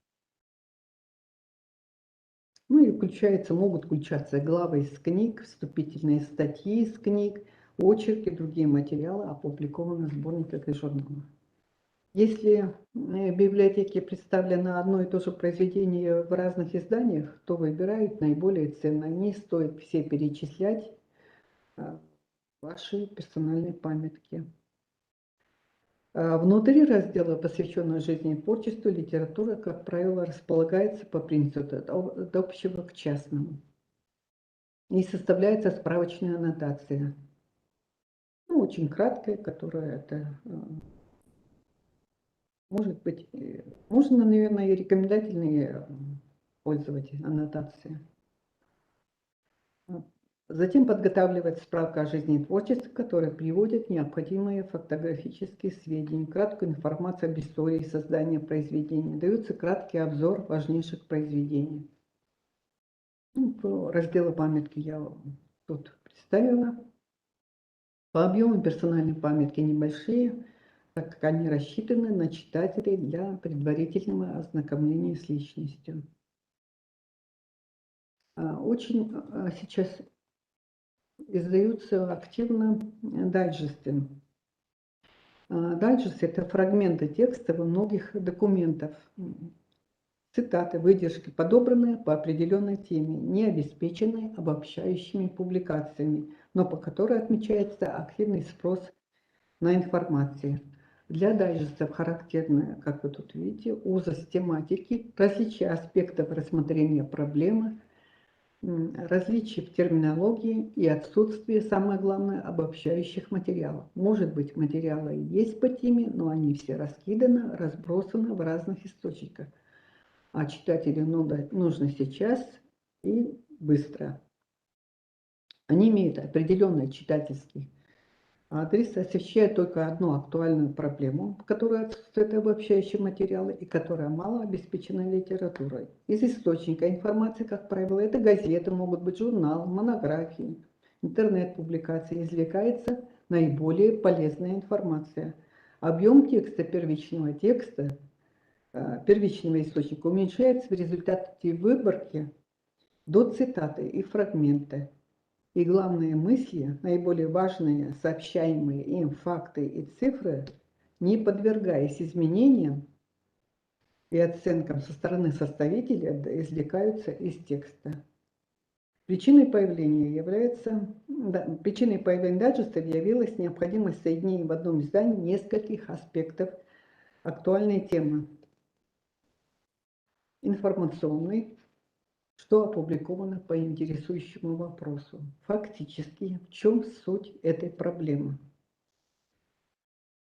Ну и могут включаться главы из книг, вступительные статьи из книг, очерки, другие материалы, опубликованные в сборниках и журналах. Если в библиотеке представлено одно и то же произведение в разных изданиях, то выбирают наиболее ценные. Не стоит все перечислять ваши персональные памятки. Внутри раздела, посвященного жизни и творчеству, литература, как правило, располагается по принципу от общего к частному. И составляется справочная аннотация. Ну, очень краткая, которая это может быть, можно, наверное, и рекомендательные пользовать аннотации. Затем подготавливается справка о жизни и творчестве, которая приводит необходимые фактографические сведения, краткую информацию об истории создания произведения, дается краткий обзор важнейших произведений. Ну, по разделу памятки я тут представила. По объему персональной памятки небольшие, так как они рассчитаны на читателей для предварительного ознакомления с личностью. Очень сейчас издаются активно дайджесты. Дайджест – это фрагменты текста во многих документов, цитаты, выдержки, подобранные по определенной теме, не обеспеченные обобщающими публикациями, но по которой отмечается активный спрос на информацию. Для дайджестов характерны, как вы тут видите, узость тематики, различие аспектов рассмотрения проблемы, различия в терминологии и отсутствие, самое главное, обобщающих материалов. Может быть, материалы есть по теме, но они все раскиданы, разбросаны в разных источниках. А читателю нужно сейчас и быстро. Они имеют определенный читательский адрес, освещает только одну актуальную проблему, в которой отсутствуют обобщающие материалы и которая мало обеспечена литературой. Из источника информации, как правило, это газеты, могут быть журналы, монографии, интернет-публикации. Извлекается наиболее полезная информация. Объем первичного источника уменьшается в результате выборки до цитаты и фрагмента. И главные мысли, наиболее важные сообщаемые им факты и цифры, не подвергаясь изменениям и оценкам со стороны составителя, извлекаются из текста. Причиной появления дайджестов явилась необходимость соединения в одном издании нескольких аспектов актуальной темы. Информационный, что опубликовано по интересующему вопросу. Фактически, в чем суть этой проблемы?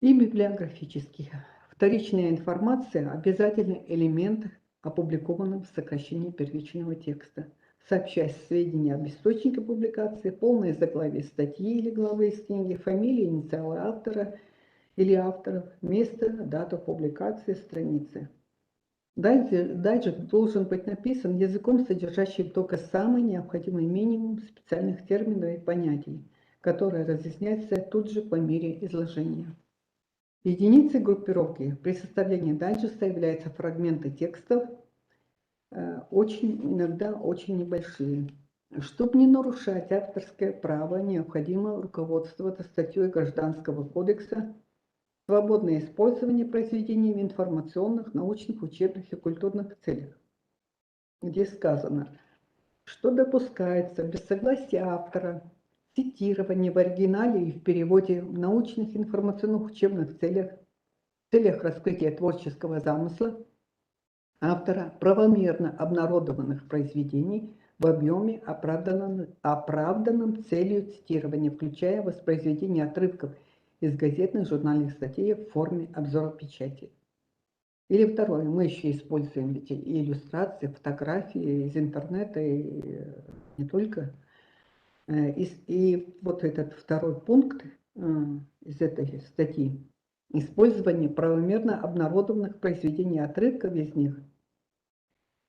И библиографический. Вторичная информация – обязательный элемент опубликованного в сокращении первичного текста. Сообщая сведения об источнике публикации, полное заглавие статьи или главы из книги, фамилия, инициалы автора или авторов, место, дату публикации, страницы. Дайджест должен быть написан языком, содержащим только самый необходимый минимум специальных терминов и понятий, которые разъясняются тут же по мере изложения. Единицей группировки при составлении дайджеста являются фрагменты текстов, иногда очень небольшие. Чтобы не нарушать авторское право, необходимо руководствоваться статьей Гражданского кодекса «Свободное использование произведений в информационных, научных, учебных и культурных целях», где сказано, что допускается без согласия автора цитирование в оригинале и в переводе в научных, информационных, учебных целях, в целях раскрытия творческого замысла, автора правомерно обнародованных произведений в объеме, оправданном целью цитирования, включая воспроизведение отрывков из газетных журнальных статей в форме обзора печати. Или второе, мы еще используем эти иллюстрации, фотографии из интернета и не только. И вот этот второй пункт из этой статьи. Использование правомерно обнародованных произведений, отрывков из них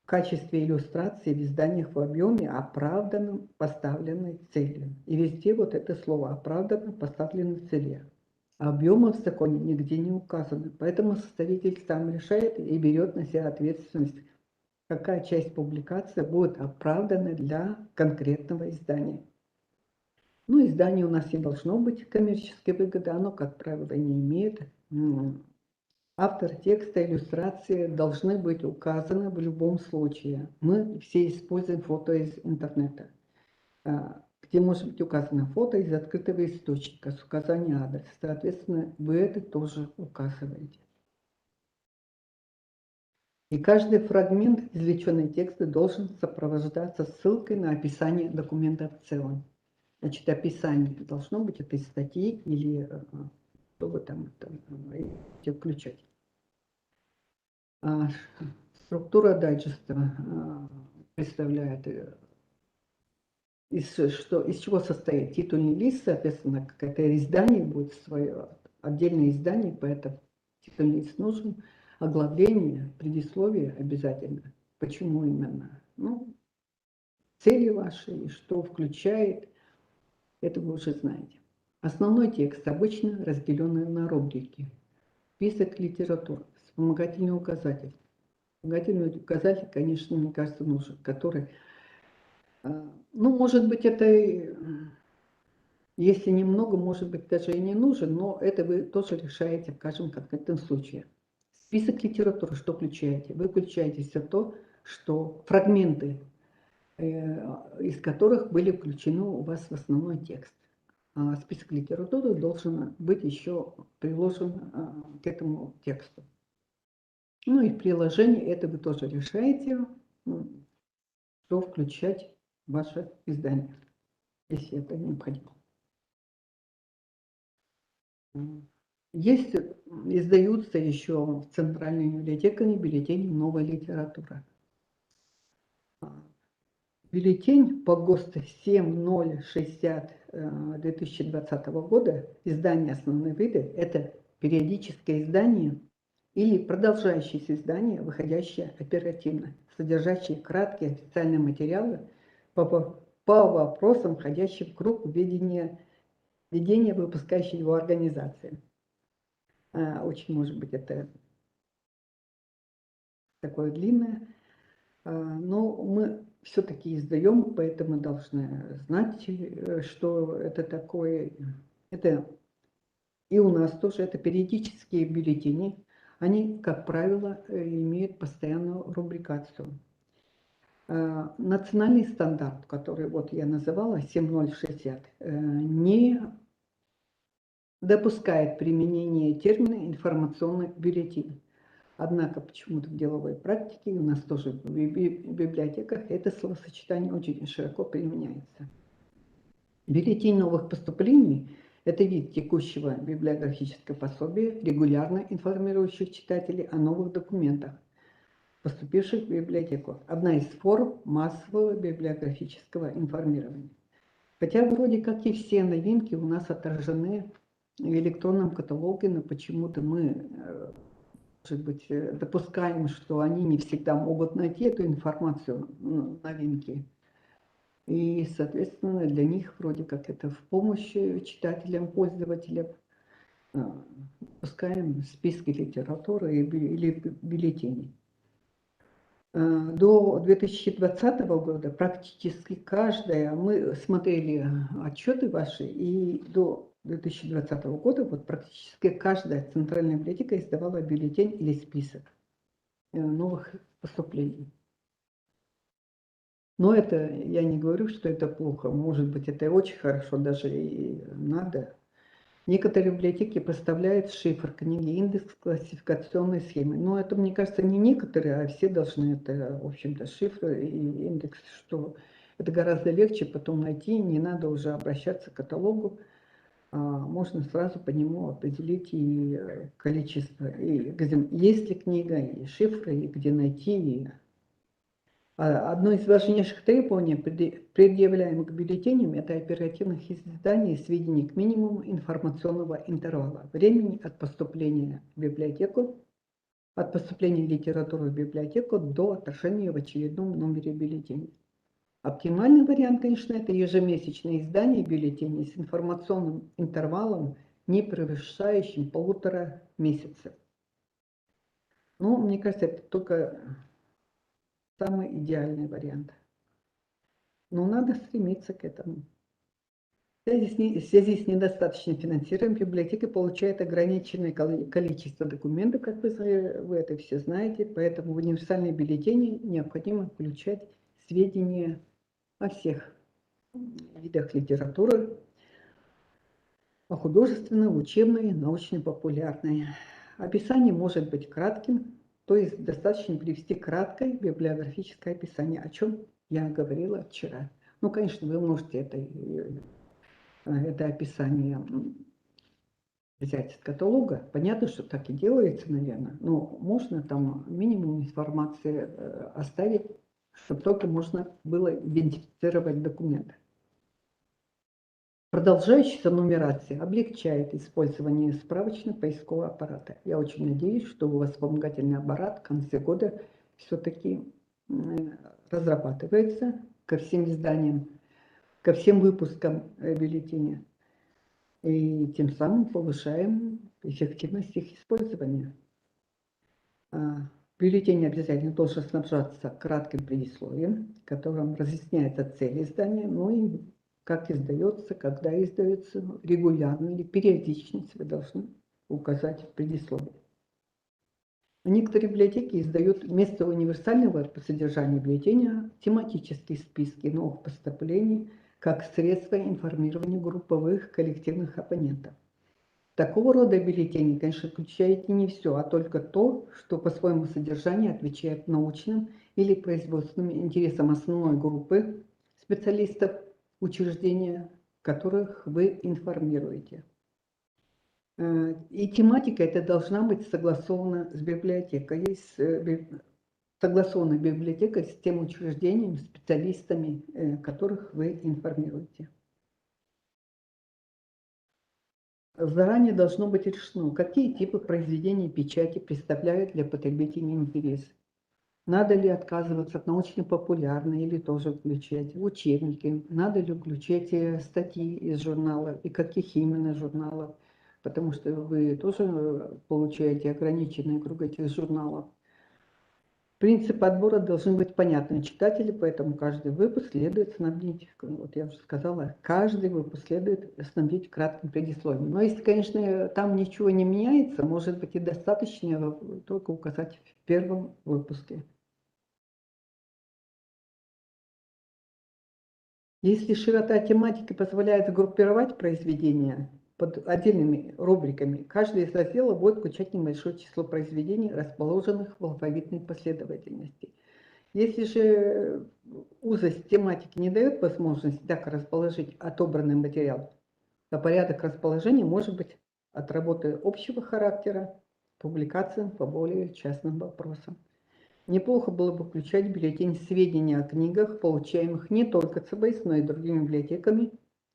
в качестве иллюстрации в изданиях в объеме, оправданном поставленной целью. И везде вот это слово «оправданно поставленной целью». Объемы в законе нигде не указаны, поэтому составитель сам решает и берет на себя ответственность, какая часть публикации будет оправдана для конкретного издания. Ну, издание у нас не должно быть коммерческой выгоды, оно, как правило, не имеет. Автор текста, иллюстрации должны быть указаны в любом случае. Мы все используем фото из интернета, где может быть указано фото из открытого источника с указанием адреса. Соответственно, вы это тоже указываете. И каждый фрагмент извлеченной текста должен сопровождаться ссылкой на описание документа в целом. Значит, описание должно быть этой статьи или что вы там включать. Структура дайджеста представляет, из чего состоит титульный лист, соответственно, какое-то издание будет свое, отдельное издание, поэтому титульный лист нужен, оглавление, предисловие обязательно. Почему именно? Ну, цели ваши, что включает, это вы уже знаете. Основной текст обычно разделен на рубрики. Список литературы, вспомогательный указатель. Вспомогательный указатель, конечно, мне кажется, нужен, который, ну, может быть, это, если немного, может быть, даже и не нужен, но это вы тоже решаете в каждом конкретном случае. Список литературы, что включаете? Вы включаете все то, что фрагменты, из которых были включены у вас в основной текст. Список литературы должен быть еще приложен к этому тексту. Ну и в приложении это вы тоже решаете, что включать в ваше издание, если это необходимо. Есть, издаются еще в Центральной библиотеке бюллетени «Новая литература». Бюллетень по ГОСТу 7060 2020 года, издание «Основные виды» – это периодическое издание или продолжающееся издание, выходящее оперативно, содержащее краткие официальные материалы по вопросам, входящим в круг ведения выпускающей его организации. Очень, может быть, это такое длинное, но мы все-таки издаем, поэтому мы должны знать, что это такое. Это и у нас тоже это периодические бюллетени. Они, как правило, имеют постоянную рубрикацию. Национальный стандарт, который вот я называла, 7060, не допускает применения термина «информационный бюллетень». Однако почему-то в деловой практике, у нас тоже в библиотеках, это словосочетание очень широко применяется. Бюллетень новых поступлений – это вид текущего библиографического пособия, регулярно информирующих читателей о новых документах, поступивших в библиотеку. Одна из форм массового библиографического информирования. Хотя вроде как и все новинки у нас отражены в электронном каталоге, но почему-то мы, может быть, допускаем, что они не всегда могут найти эту информацию, новинки. И, соответственно, для них вроде как это в помощь читателям, пользователям. Пускаем списки литературы или бюллетеней. До 2020 года практически каждая, мы смотрели отчеты ваши, и до 2020 года вот практически каждая центральная библиотека издавала бюллетень или список новых поступлений. Но это, я не говорю, что это плохо, может быть, это очень хорошо, даже и надо. Некоторые библиотеки поставляют шифр книги, индекс классификационной схемы. Но это, мне кажется, не некоторые, а все должны это, в общем-то, шифры и индекс, что это гораздо легче потом найти, не надо уже обращаться к каталогу, можно сразу по нему определить и количество, и где, есть ли книга, и шифры, и где найти. И... Одно из важнейших требований, предъявляемых к бюллетеням, это оперативных изданий сведений к минимуму информационного интервала, времени от поступления в библиотеку, от поступления литературы в библиотеку до отражения в очередном номере бюллетеня. Оптимальный вариант, конечно, это ежемесячное издание бюллетеней с информационным интервалом, не превышающим 1,5 месяца. Ну, мне кажется, это только самый идеальный вариант. Но надо стремиться к этому. В связи с недостаточным финансированием библиотека получает ограниченное количество документов, как вы это все знаете, поэтому в универсальные бюллетени необходимо включать сведения о всех видах литературы, о художественной, учебной, научно-популярной. Описание может быть кратким, то есть достаточно привести краткое библиографическое описание, о чем я говорила вчера. Ну, конечно, вы можете это описание взять из каталога. Понятно, что так и делается, наверное, но можно там минимум информации оставить, чтобы только можно было идентифицировать документы. Продолжающаяся нумерация облегчает использование справочно-поискового аппарата. Я очень надеюсь, что у вас вспомогательный аппарат в конце года все-таки разрабатывается ко всем изданиям, ко всем выпускам бюллетеня. И тем самым повышаем эффективность их использования. Бюллетень обязательно должен снабжаться кратким предисловием, в котором разъясняется цель издания, ну и как издается, когда издается, регулярно или периодичность вы должны указать в предисловии. Некоторые библиотеки издают вместо универсального по содержанию бюллетеня тематические списки новых поступлений как средство информирования групповых коллективных оппонентов. Такого рода бюллетени, конечно, включают не все, а только то, что по своему содержанию отвечает научным или производственным интересам основной группы специалистов учреждения, которых вы информируете. И тематика эта должна быть согласована с библиотекой, согласована библиотекой с тем учреждением, специалистами, которых вы информируете. Заранее должно быть решено, какие типы произведений печати представляют для потребителей интерес. Надо ли отказываться от научно-популярной или тоже включать учебники, надо ли включать статьи из журнала и каких именно журналов, потому что вы тоже получаете ограниченный круг этих журналов. Принципы отбора должны быть понятны читателю, поэтому каждый выпуск следует снабдить, вот я уже сказала, каждый выпуск следует снабдить кратким предисловием. Но если, конечно, там ничего не меняется, может быть и достаточно только указать в первом выпуске. Если широта тематики позволяет группировать произведения под отдельными рубриками, каждый из разделов будет включать небольшое число произведений, расположенных в алфавитной последовательности. Если же узость тематики не дает возможности так расположить отобранный материал, то порядок расположения может быть от работы общего характера, публикациям по более частным вопросам. Неплохо было бы включать в бюллетень сведения о книгах, получаемых не только ЦБС, но и другими библиотеками,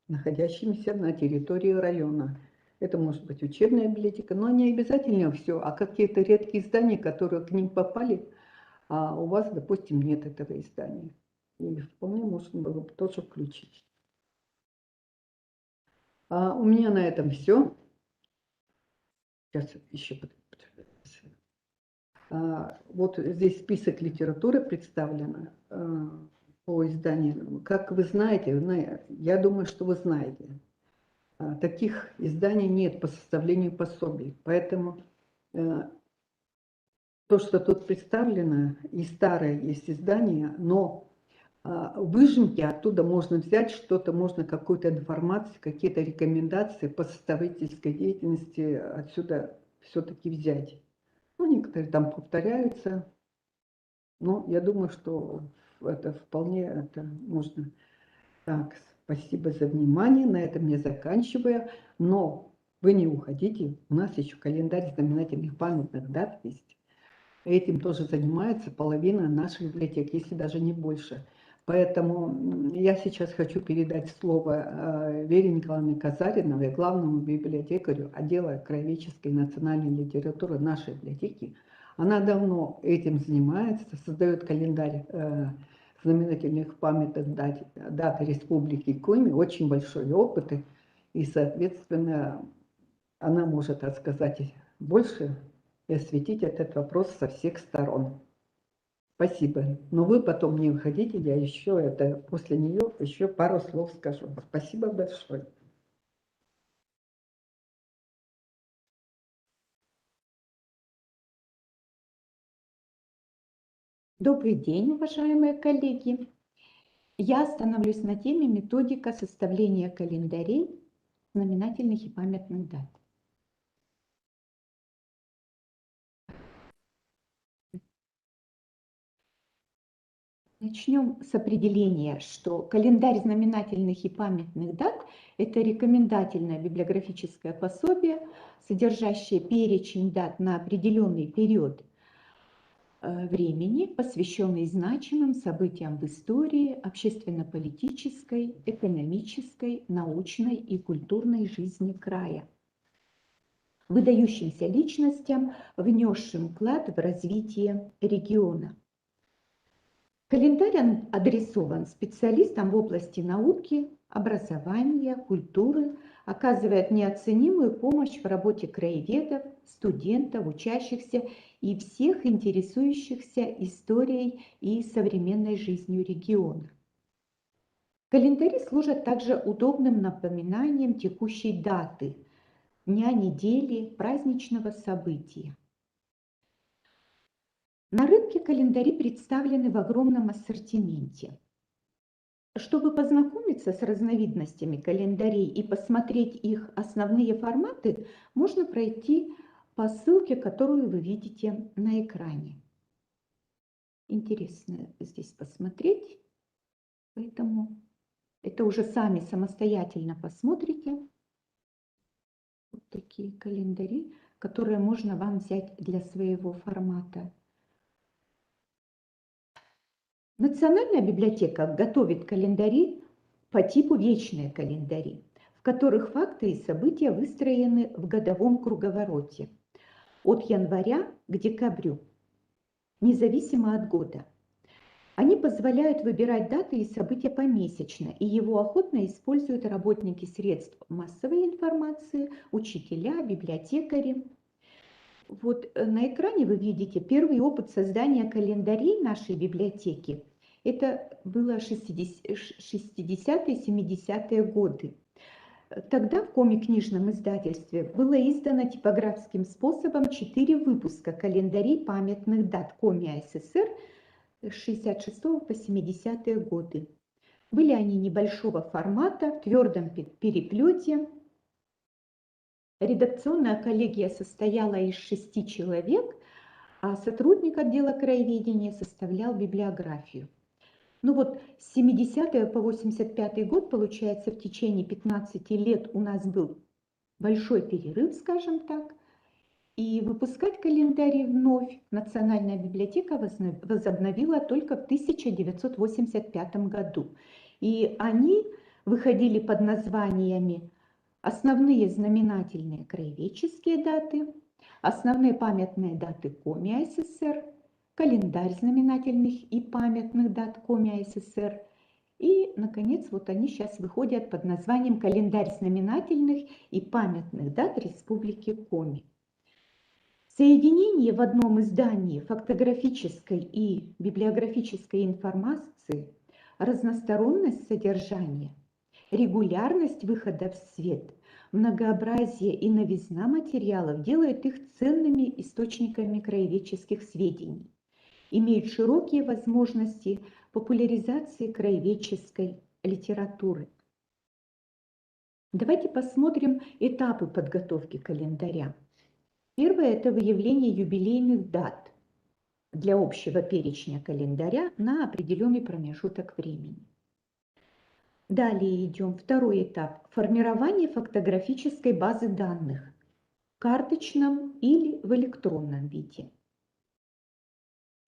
находящимися на территории района. Это может быть учебная библиотека, но не обязательно все, а какие-то редкие издания, которые к ним попали, а у вас, допустим, нет этого издания. И вполне можно было бы тоже включить. У меня на этом все. Сейчас еще вот здесь список литературы представлен по изданиям. Как вы знаете, я думаю, что вы знаете, таких изданий нет по составлению пособий. Поэтому то, что тут представлено, и старое есть издание, но выжимки, оттуда можно взять что-то, можно какую-то информацию, какие-то рекомендации по составительской деятельности отсюда все-таки взять. Ну, некоторые там повторяются, но я думаю, что это вполне это можно. Так, спасибо за внимание, на этом я заканчиваю, но вы не уходите, у нас еще календарь знаменательных памятных дат есть. Этим тоже занимается половина нашей библиотеки, если даже не больше. Поэтому я сейчас хочу передать слово Вере Николаевне Казариновой, главному библиотекарю отдела краеведческой и национальной литературы нашей библиотеки. Она давно этим занимается, создает календарь знаменательных памятных дат Республики Коми, очень большой опыт, и, соответственно, она может рассказать больше и осветить этот вопрос со всех сторон. Спасибо. Но вы потом не уходите, я еще после нее еще пару слов скажу. Спасибо большое. Добрый день, уважаемые коллеги. Я остановлюсь на теме методика составления календарей знаменательных и памятных дат. Начнем с определения, что календарь знаменательных и памятных дат – это рекомендательное библиографическое пособие, содержащее перечень дат на определенный период времени, посвященный значимым событиям в истории, общественно-политической, экономической, научной и культурной жизни края, выдающимся личностям, внесшим вклад в развитие региона. Календарь адресован специалистам в области науки, образования, культуры, оказывает неоценимую помощь в работе краеведов, студентов, учащихся и всех интересующихся историей и современной жизнью региона. Календари служат также удобным напоминанием текущей даты, дня недели, праздничного события. На рынке календари представлены в огромном ассортименте. Чтобы познакомиться с разновидностями календарей и посмотреть их основные форматы, можно пройти по ссылке, которую вы видите на экране. Интересно здесь посмотреть, поэтому это уже сами самостоятельно посмотрите. Вот такие календари, которые можно вам взять для своего формата. Национальная библиотека готовит календари по типу вечные календари, в которых факты и события выстроены в годовом круговороте от января к декабрю, независимо от года. Они позволяют выбирать даты и события помесячно, и его охотно используют работники средств массовой информации, учителя, библиотекари. Вот на экране вы видите первый опыт создания календарей нашей библиотеки. Это было 60-е, 70-е годы. Тогда в Коми-книжном издательстве было издано типографским способом 4 выпуска календарей памятных дат Коми АССР с 66 по 70-е годы. Были они небольшого формата, в твердом переплете. Редакционная коллегия состояла из 6 человек, а сотрудник отдела краеведения составлял библиографию. Ну вот с 70 по 85 год, получается, в течение 15 лет у нас был большой перерыв, скажем так, и выпускать календари вновь Национальная библиотека возобновила только в 1985 году. И они выходили под названиями «Основные знаменательные краеведческие даты», «Основные памятные даты Коми АССР», «Календарь знаменательных и памятных дат Коми АССР». И, наконец, вот они сейчас выходят под названием «Календарь знаменательных и памятных дат Республики Коми». Соединение в одном издании фактографической и библиографической информации, разносторонность содержания, регулярность выхода в свет, многообразие и новизна материалов делают их ценными источниками краеведческих сведений. имеют широкие возможности популяризации краеведческой литературы. Давайте посмотрим этапы подготовки календаря. Первое – это выявление юбилейных дат для общего перечня календаря на определенный промежуток времени. Далее идем. Второй этап – формирование фактографической базы данных в карточном или в электронном виде.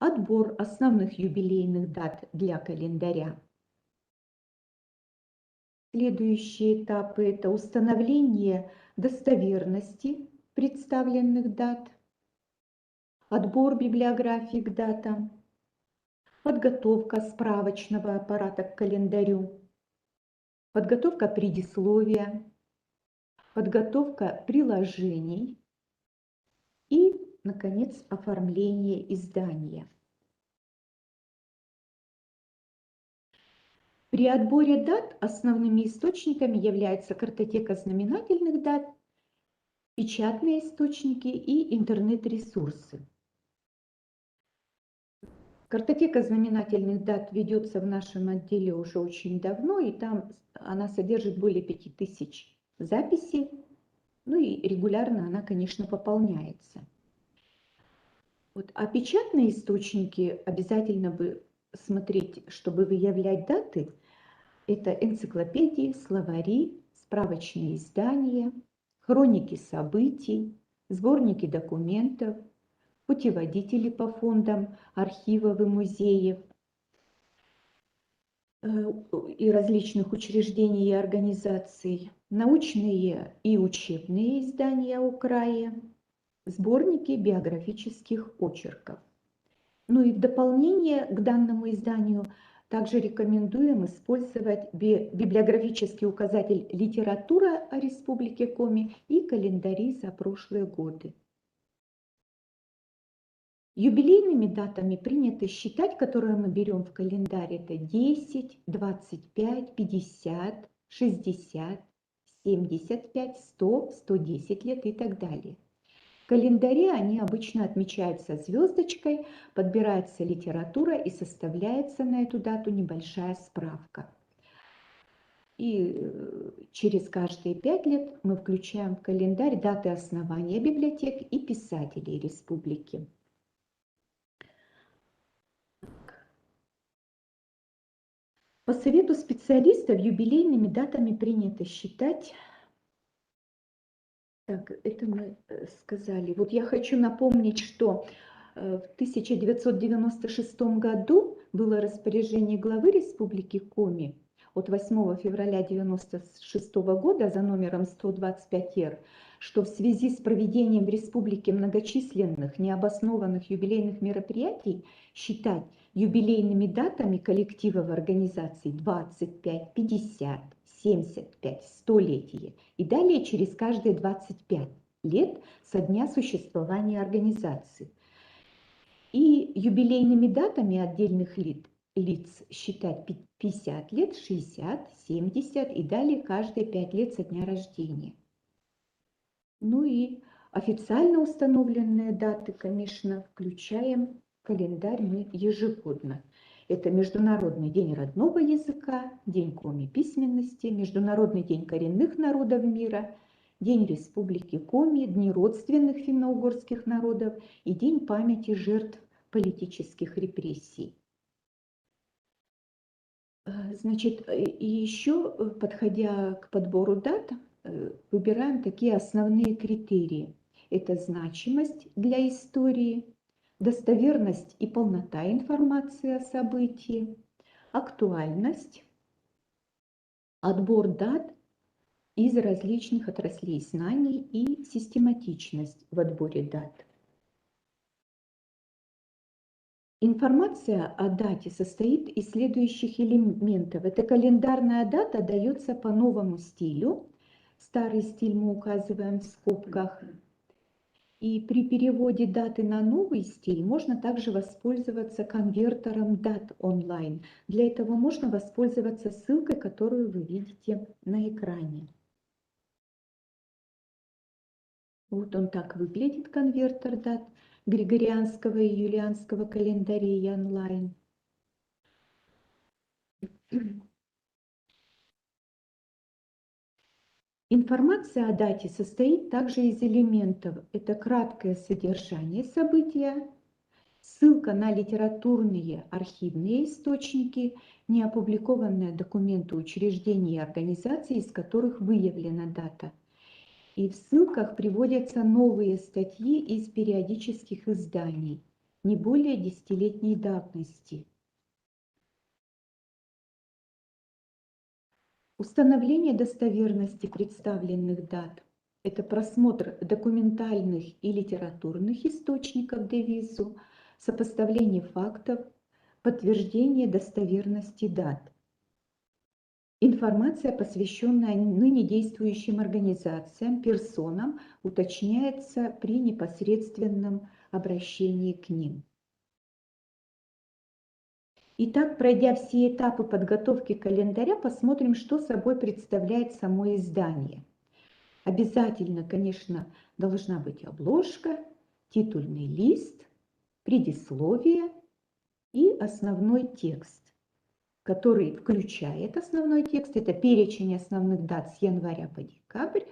Отбор основных юбилейных дат для календаря. Следующие этапы – это установление достоверности представленных дат, отбор библиографии к датам, подготовка справочного аппарата к календарю, подготовка предисловия, подготовка приложений и, наконец, оформление издания. При отборе дат основными источниками являются картотека знаменательных дат, печатные источники и интернет-ресурсы. Картотека знаменательных дат ведется в нашем отделе уже очень давно, и там она содержит более 5000 записей, ну и регулярно она, конечно, пополняется. Вот. А печатные источники обязательно бы смотреть, чтобы выявлять даты. Это энциклопедии, словари, справочные издания, хроники событий, сборники документов, путеводители по фондам архивов и музеев и различных учреждений и организаций, научные и учебные издания о крае, сборники биографических очерков. Ну и в дополнение к данному изданию также рекомендуем использовать библиографический указатель «Литература о Республике Коми» и календари за прошлые годы. Юбилейными датами принято считать, которые мы берем в календарь, это 10, 25, 50, 60, 75, 100, 110 лет и так далее. В календаре они обычно отмечаются звездочкой, подбирается литература и составляется на эту дату небольшая справка. И через каждые 5 лет мы включаем в календарь даты основания библиотек и писателей республики. По совету специалистов юбилейными датами принято считать... Так, это мы сказали. Вот я хочу напомнить, что в 1996 году было распоряжение главы Республики Коми от 8 февраля 1996 года за номером 125-Р, что в связи с проведением в республике многочисленных необоснованных юбилейных мероприятий считать юбилейными датами коллективов организаций 25, 50, 75, 100-летие и далее через каждые 25 лет со дня существования организации. И юбилейными датами отдельных лиц считать 50 лет, 60, 70 и далее каждые 5 лет со дня рождения. Ну и официально установленные даты, конечно, включаем в календарь мы ежегодно. Это Международный день родного языка, День коми письменности, Международный день коренных народов мира, День Республики Коми, Дни родственных финно-угорских народов и День памяти жертв политических репрессий. Значит, и еще, подходя к подбору дат, выбираем такие основные критерии. Это значимость для истории, достоверность и полнота информации о событии, актуальность, отбор дат из различных отраслей знаний и систематичность в отборе дат. Информация о дате состоит из следующих элементов. Это календарная дата дается по новому стилю. Старый стиль мы указываем в скобках. И при переводе даты на новый стиль можно также воспользоваться конвертером дат онлайн. Для этого можно воспользоваться ссылкой, которую вы видите на экране. Вот он так выглядит, конвертер дат. Григорианского и Юлианского календарей онлайн. Информация о дате состоит также из элементов. Это краткое содержание события, ссылка на литературные архивные источники, неопубликованные документы учреждений и организаций, из которых выявлена дата. И в ссылках приводятся новые статьи из периодических изданий, не более десятилетней давности. Установление достоверности представленных дат – это просмотр документальных и литературных источников девизу, сопоставление фактов, подтверждение достоверности дат. Информация, посвященная ныне действующим организациям, персонам, уточняется при непосредственном обращении к ним. Итак, пройдя все этапы подготовки календаря, посмотрим, что собой представляет само издание. Обязательно, конечно, должна быть обложка, титульный лист, предисловие и основной текст, который включает основной текст. Это перечень основных дат с января по декабрь,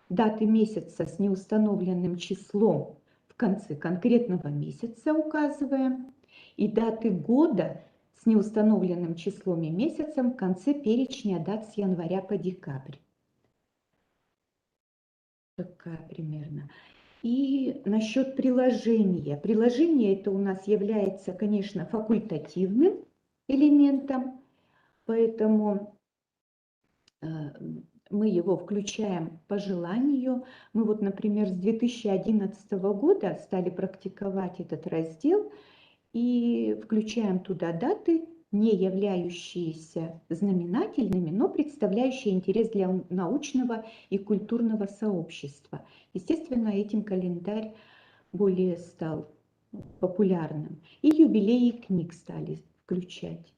даты месяца с неустановленным числом в конце конкретного месяца указываем, и даты года с неустановленным числом и месяцем в конце перечня дат с января по декабрь. Такая примерно. И насчет приложения. Приложение это у нас является, конечно, факультативным элементом, поэтому мы его включаем по желанию. Мы вот, например, с 2011 года стали практиковать этот раздел и включаем туда даты, не являющиеся знаменательными, но представляющие интерес для научного и культурного сообщества. Естественно, этим календарь более стал популярным. И юбилеи книг стали включать.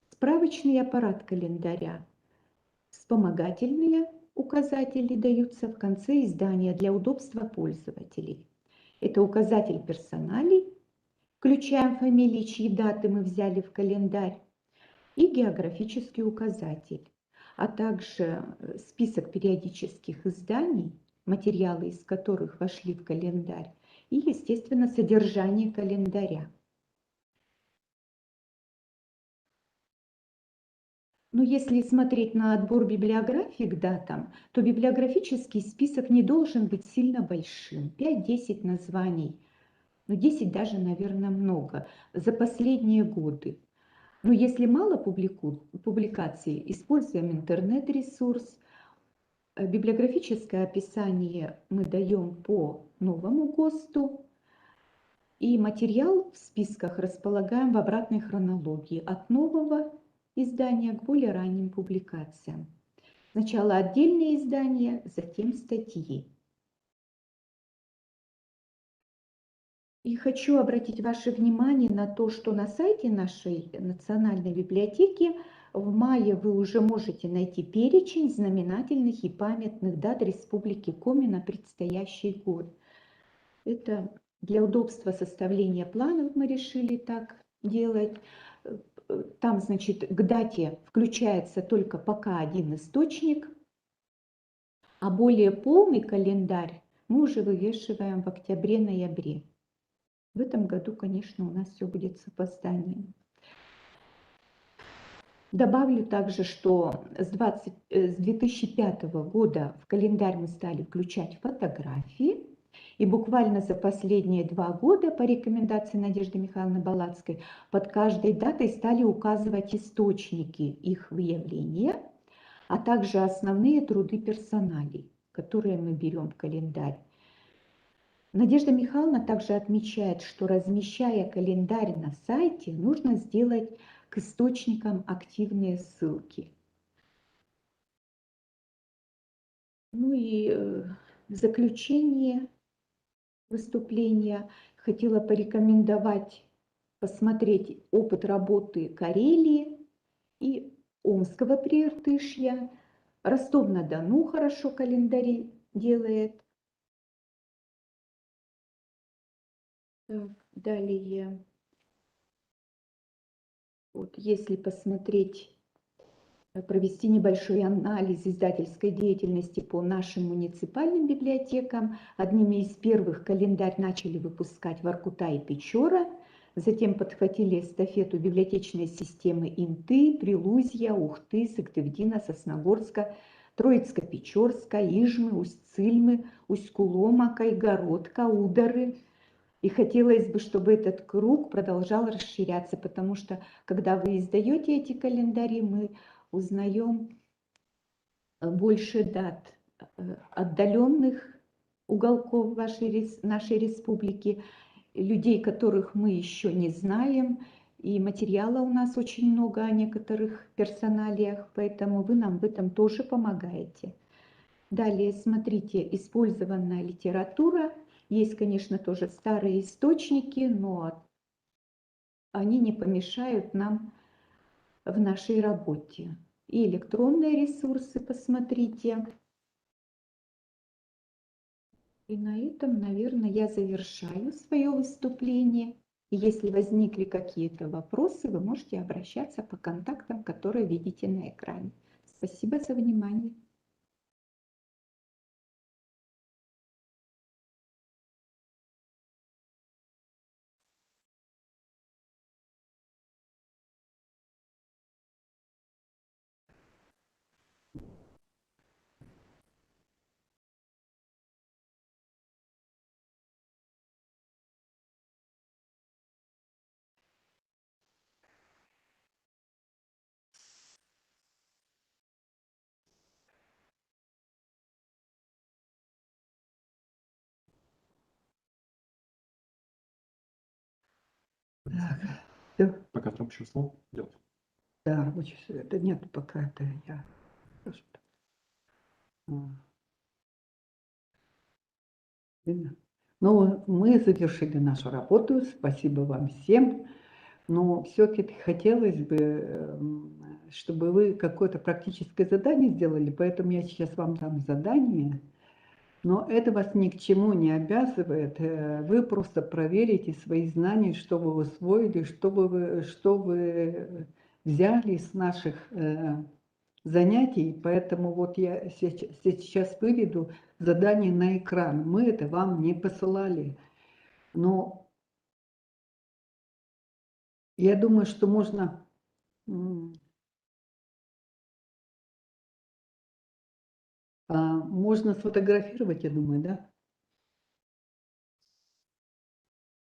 Справочный аппарат календаря. Вспомогательные указатели даются в конце издания для удобства пользователей. Это указатель персоналей, включаем фамилии, чьи даты мы взяли в календарь, и географический указатель, а также список периодических изданий, материалы из которых вошли в календарь, и, естественно, содержание календаря. Но если смотреть на отбор библиографии к датам, то библиографический список не должен быть сильно большим. 5-10 названий, но 10 даже, наверное, много, за последние годы. Но если мало публикаций, используем интернет-ресурс. Библиографическое описание мы даем по новому ГОСТу. И материал в списках располагаем в обратной хронологии от нового издания к более ранним публикациям. Сначала отдельные издания, затем статьи. И хочу обратить ваше внимание на то, что на сайте нашей национальной библиотеки в мае вы уже можете найти перечень знаменательных и памятных дат Республики Коми на предстоящий год. Это для удобства составления планов мы решили так делать. Там, значит, к дате включается только пока один источник, а более полный календарь мы уже вывешиваем в октябре-ноябре. В этом году, конечно, у нас все будет с опозданием. Добавлю также, что с 2005 года в календарь мы стали включать фотографии. И буквально за последние 2 года по рекомендации Надежды Михайловны Балацкой под каждой датой стали указывать источники их выявления, а также основные труды персоналей, которые мы берем в календарь. Надежда Михайловна также отмечает, что размещая календарь на сайте, нужно сделать к источникам активные ссылки. Ну и в заключение выступления хотела порекомендовать посмотреть опыт работы Карелии и Омского Прииртышья. Ростов-на-Дону хорошо календари делает. Так, далее, вот если посмотреть, провести небольшой анализ издательской деятельности по нашим муниципальным библиотекам, одними из первых календарь начали выпускать Воркута и Печора, затем подхватили эстафету библиотечной системы Инты, Прилузья, Ухты, Сыктывдина, Сосногорска, Троицко-Печорска, Ижмы, Усть-Цильмы, Усть-Кулома, Кайгородка, Удары. И хотелось бы, чтобы этот круг продолжал расширяться, потому что, когда вы издаете эти календари, мы узнаем больше дат отдаленных уголков нашей республики, людей, которых мы еще не знаем, и материала у нас очень много о некоторых персоналиях, поэтому вы нам в этом тоже помогаете. Далее, смотрите, использованная литература. Есть, конечно, тоже старые источники, но они не помешают нам в нашей работе. И электронные ресурсы посмотрите. И на этом, наверное, я завершаю свое выступление. И если возникли какие-то вопросы, вы можете обращаться по контактам, которые видите на экране. Спасибо за внимание. Так, всё. Пока в рабочее слово идет. Да, рабочий это нет пока, это я. Просто. Видно? Ну, мы завершили нашу работу. Спасибо вам всем. Но все-таки хотелось бы, чтобы вы какое-то практическое задание сделали, поэтому я сейчас вам дам задание. Но это вас ни к чему не обязывает. Вы просто проверите свои знания, что вы усвоили, что вы взяли с наших занятий. Поэтому вот я сейчас выведу задание на экран. Мы это вам не посылали. Но я думаю, что можно сфотографировать, я думаю, да?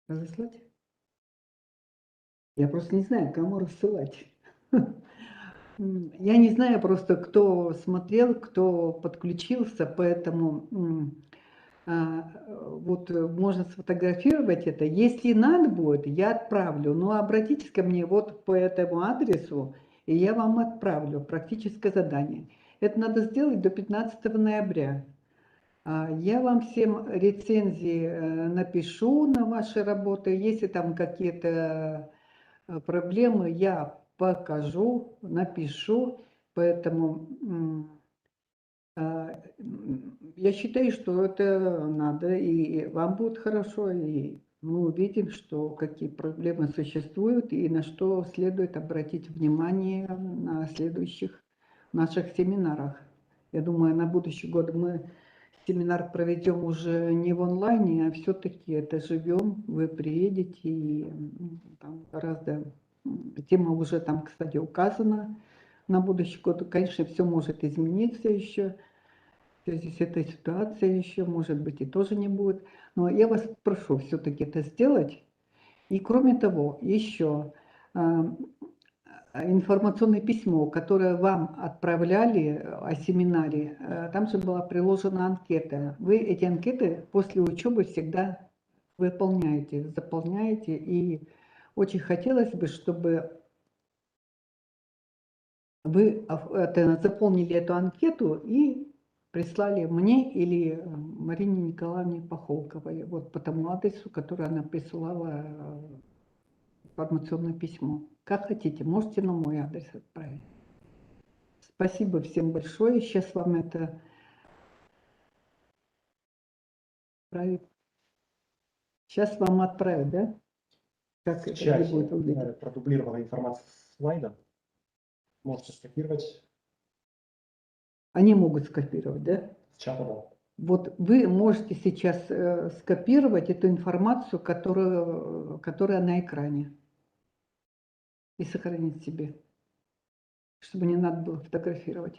Разослать? Я просто не знаю, кому рассылать. Я не знаю просто, кто смотрел, кто подключился, поэтому вот можно сфотографировать это. Если надо будет, я отправлю. Но обратитесь ко мне вот по этому адресу, и я вам отправлю практическое задание. Это надо сделать до 15 ноября. Я вам всем рецензии напишу на ваши работы. Если там какие-то проблемы, я покажу, напишу. Поэтому я считаю, что это надо, и вам будет хорошо, и мы увидим, что какие проблемы существуют, и на что следует обратить внимание на следующих наших семинарах. Я думаю, на будущий год мы семинар проведем уже не в онлайне, а все-таки это живем, вы приедете, и там гораздо... Тема уже там, кстати, указана на будущий год. Конечно, все может измениться еще. В связи с этой ситуацией еще, может быть, и тоже не будет. Но я вас прошу все-таки это сделать. И кроме того, еще информационное письмо, которое вам отправляли о семинаре, там же была приложена анкета. Вы эти анкеты после учебы всегда выполняете, заполняете. И очень хотелось бы, чтобы вы заполнили эту анкету и прислали мне или Марине Николаевне Пахолковой, вот по тому адресу, который она присылала информационное письмо. Как хотите, можете на мой адрес отправить. Спасибо всем большое. Сейчас вам это отправить. Сейчас вам отправят, да? Как В это чате будет выглядеть? продублирована информация с слайда. Можете скопировать Они могут скопировать, да? с чата, да. Вот вы можете сейчас скопировать эту информацию, которая на экране, и сохранить себе, чтобы не надо было фотографировать.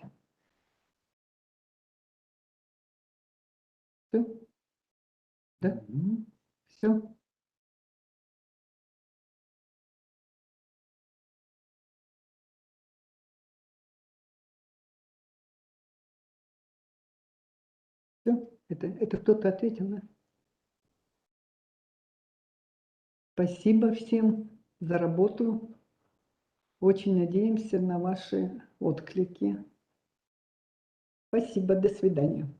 Все? Да? Мгм. Все? Все? Это кто-то ответил, да? Спасибо всем за работу. Очень надеемся на ваши отклики. Спасибо, до свидания.